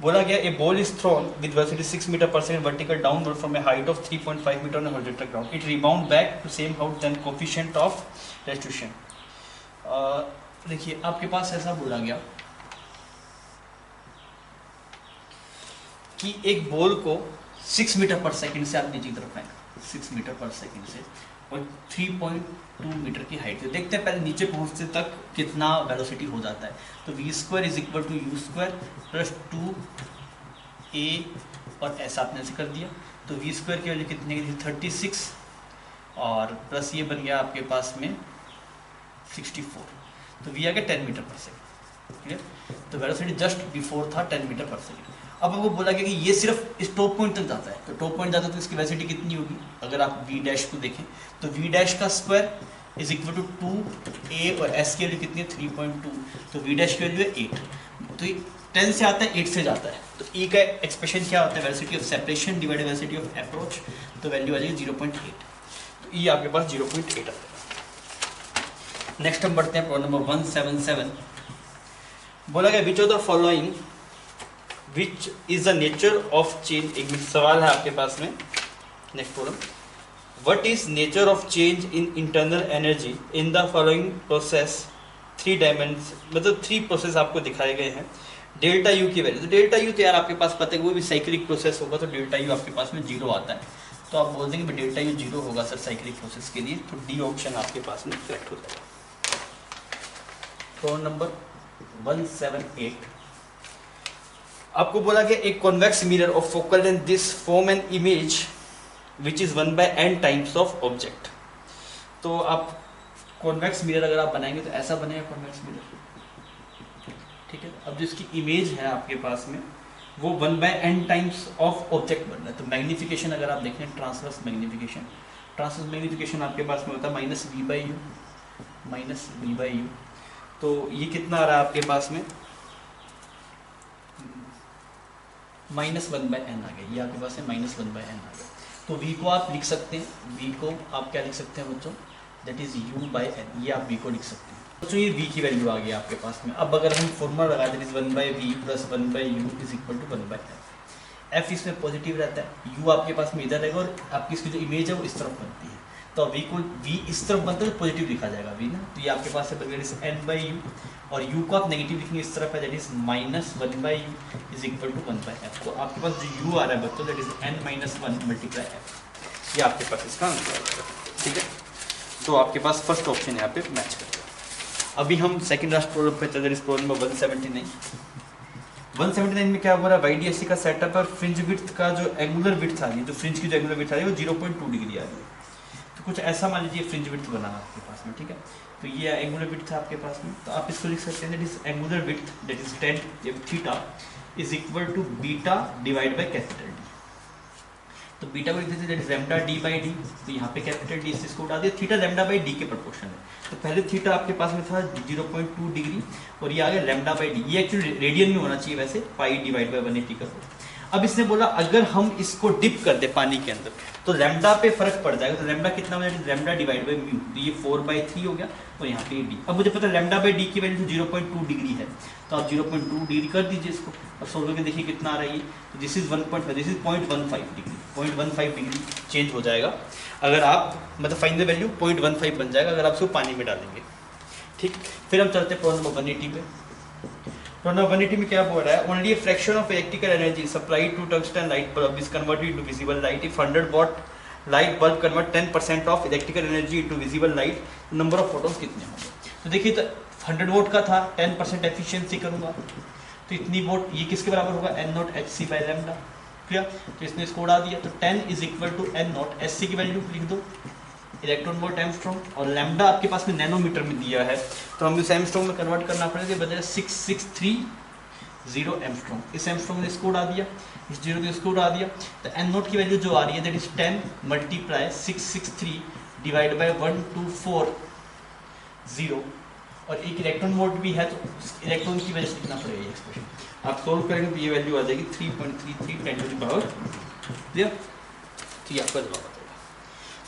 बोला गया a ball is thrown with velocity 6 metre per second vertical downward from a height of 3.5 metre on horizontal ground, it rebound back to same height then coefficient of restitution. देखिए आपके पास ऐसा बोला गया कि एक बॉल को 6 मीटर पर सेकंड से आप नीचे की तरफ फेंका, 6 मीटर पर सेकंड से, और 3.2 मीटर की हाइट से। देखते हैं पहले नीचे पहुंचते तक कितना वेलोसिटी हो जाता है। तो v square is equal to u square plus 2a और ऐसा आपने ऐसे कर दिया। तो v स्क्वायर की वैल्यू कितनी है, 36, और प्लस ये बन गया आपके पास में 64। तो v आ गया 10 मीटर पर सेकंड। ठीक है, तो वेलोसिटी जस्ट बिफोर था 10 मीटर पर सेकंड। अब आपको बोला गया कि ये सिर्फ इस टॉप पॉइंट तक जाता है, तो टॉप पॉइंट जाता है तो इसकी वेलोसिटी कितनी होगी। अगर आप v डैश को देखें तो v डैश का square is equal to 2a और s की वैल्यू कितनी है 3.2, तो v डैश की वैल्यू है 8। तो ये 10 से आता है 8 से जाता है, तो e का एक्सप्रेशन क्या होता है, velocity of separation divided velocity of approach, तो वैल्यू आ जाएगी 0.8। तो e आपके पास 0.8 आता है। नेक्स्ट हम बढ़ते हैं प्रॉब्लम नंबर 177। बोला गया which of the following which is the nature of change. एक सवाल है आपके पास में। Next problem, what is nature of change in internal energy in the following process, 3 dimension, मतलब 3 प्रोसेस आपको दिखाए गए हैं। डेल्टा यू की वैल्यू, तो डेल्टा यू तो यार आपके पास पता है वो भी साइक्लिक प्रोसेस होगा, तो डेल्टा यू आपके पास में 0 आता है। तो आप बोल देंगे डेल्टा यू 0 होगा सर साइक्लिक प्रोसेस के लिए, तो डी ऑप्शन आपके पास में करेक्ट हो जाएगा। प्रॉब्लम नंबर 178, आपको बोला गया एक convex mirror of focal length this form an image which is 1/n times of object. तो आप कॉन्वेक्स मिरर अगर आप बनाएंगे तो ऐसा बनेगा कॉन्वेक्स मिरर। ठीक है, अब जो इसकी इमेज है आपके पास में वो 1/n टाइम्स ऑफ ऑब्जेक्ट बन रहा है। तो मैग्निफिकेशन अगर आप देखें, ट्रांसवर्स मैग्निफिकेशन, ट्रांसवर्स मैग्निफिकेशन आपके पास में होता है -v/u। तो ये कितना आ रहा है आपके पास में -1/n आ गया, ये आपके पास है -1/n आ गया। तो v को आप लिख सकते हैं, v को आप क्या लिख सकते हैं बच्चों, दैट इज u/n, ये आप v को लिख सकते हैं बच्चों। ये v की वैल्यू आ गई आपके पास में। अब अगर हम फॉर्मूला लगा दें 1/v + 1/u is equal to 1/f। f इसमें पॉजिटिव रहता है, u आपके पास में इधर रहेगा और आपकी इसकी जो इमेज है वो इस तरफ बनती है। तो v इस तरफ बनता है तो पॉजिटिव लिखा जाएगा v ना, तो ये आपके पास है n/u, और u को आप नेगेटिव लिखेंगे इस तरफ है, that is -1/u is equal to 1/f। तो आपके पास जो u आ रहा है बच्चों दैट इज n-1 × f, ये आपके पास इसका आंसर आ जाएगा। ठीक है, तो आपके पास फर्स्ट ऑप्शन यहाँ पे मैच करता है। अभी हम सेकंड लास्ट प्रॉब्लम पे चल रहे हैं, प्रॉब्लम नंबर 179 में क्या हो रहा है, YDSC का सेटअप है और फ्रिंज विड्थ का जो एंगुलर विड्थ आ रही है, तो फ्रिंज की जो एंगुलर विड्थ आ रही है वो 0.2 डिग्री आ रही है। तो कुछ ऐसा मान लीजिए फ्रिंज विड्थ बना आपके पास में। ठीक है, तो ये एंगुलर विड्थ है आपके पास में, तो आप इसको लिख सकते हैं that is angular width that is tan theta is equal to beta divide by capital D. तो बीटा को लिख देते हैं दैट इज लैम्डा d/d, तो यहाँ पे कैपिटल डी इसको उठा दिया, थीटा λ/d के प्रोपोर्शन है। तो पहले थीटा आपके पास में था 0.2 डिग्री और ये आ गया λ/d, ये एक्चुअली रेडियन में होना चाहिए वैसे, पाई डिवाइड बाय 180 का। अब इसने बोला अगर हम इसको डिप कर दे पानी के अंदर तो लैम्डा पे फर्क पड़ जाएगा। तो लैम्डा कितना हो जाएगा, लैम्डा डिवाइड बाय म्यू, तो ये 4/3 हो गया और यहाँ पे डी। अब मुझे पता है λ/d की वैल्यू 0.2 डिग्री है, तो आप 0.2 डिग्री कर दीजिए इसको। अब सोल्व करके देखिए कितना आ रहा है, तो this is 1.5, this is 0.15 degree, 0.15 degree change हो जाएगा अगर आप मतलब फाइनल वैल्यू 0.15 बन जाएगा अगर आप उसको पानी में डालेंगे। ठीक, फिर हम चलते हैं प्रॉब्लम नंबर 180 पे। प्रॉब्लम नंबर 180 में क्या बोल रहा है, only a fraction of electrical energy supplied to tungsten light bulb is converted into visible light if 100 watt light bulb convert 10% of electrical energy into visible light, number of photons कितने होंगे। तो देखिए तो 100 वोट का था, 10% efficiency करूंगा तो इतनी वोट, ये किसके बराबर होगा, n0hc/λ। क्लियर, तो इसने इसको उड़ा दिया, तो 10 इज इक्वल टू n0, की वैल्यू लिख दो इलेक्ट्रॉन वोल्ट एंगस्ट्रॉम, और लैम्डा आपके पास में नैनोमीटर में दिया है तो हमें इस एंगस्ट्रॉम में कन्वर्ट करना पड़ेगा, बदले 6630 एंगस्ट्रॉम। इस एंगस्ट्रॉम ने इसको उड़ा दिया, इस 0 ने इसको उड़ा दिया, तो n0 की वैल्यू जो आ रही है दैट इज 10 × 663 डिवाइड बाय 1240 और एक इलेक्ट्रॉन वोल्ट भी है, तो इलेक्ट्रॉन की वजह से लिखना पड़ेगा ये एक्सप्रेशन। आप सोल्व करेंगे तो ये वैल्यू आ जाएगी 3.33 10 टू द पावर दिया, तो ये आपका जवाब आता है।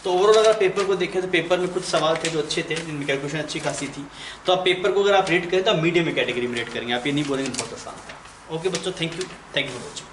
तो ओवरऑल अगर पेपर को देखें तो पेपर में कुछ सवाल थे जो अच्छे थे, जिनमें कैलकुलेशन अच्छी खासी थी। तो आप पेपर को अगर आप रेट करें तो आप मीडियम में कैटेगरी में रेट करेंगे, आप ये नहीं बोलेंगे बहुत आसान था। ओके बच्चों, थैंक यू फॉर वॉचिंग।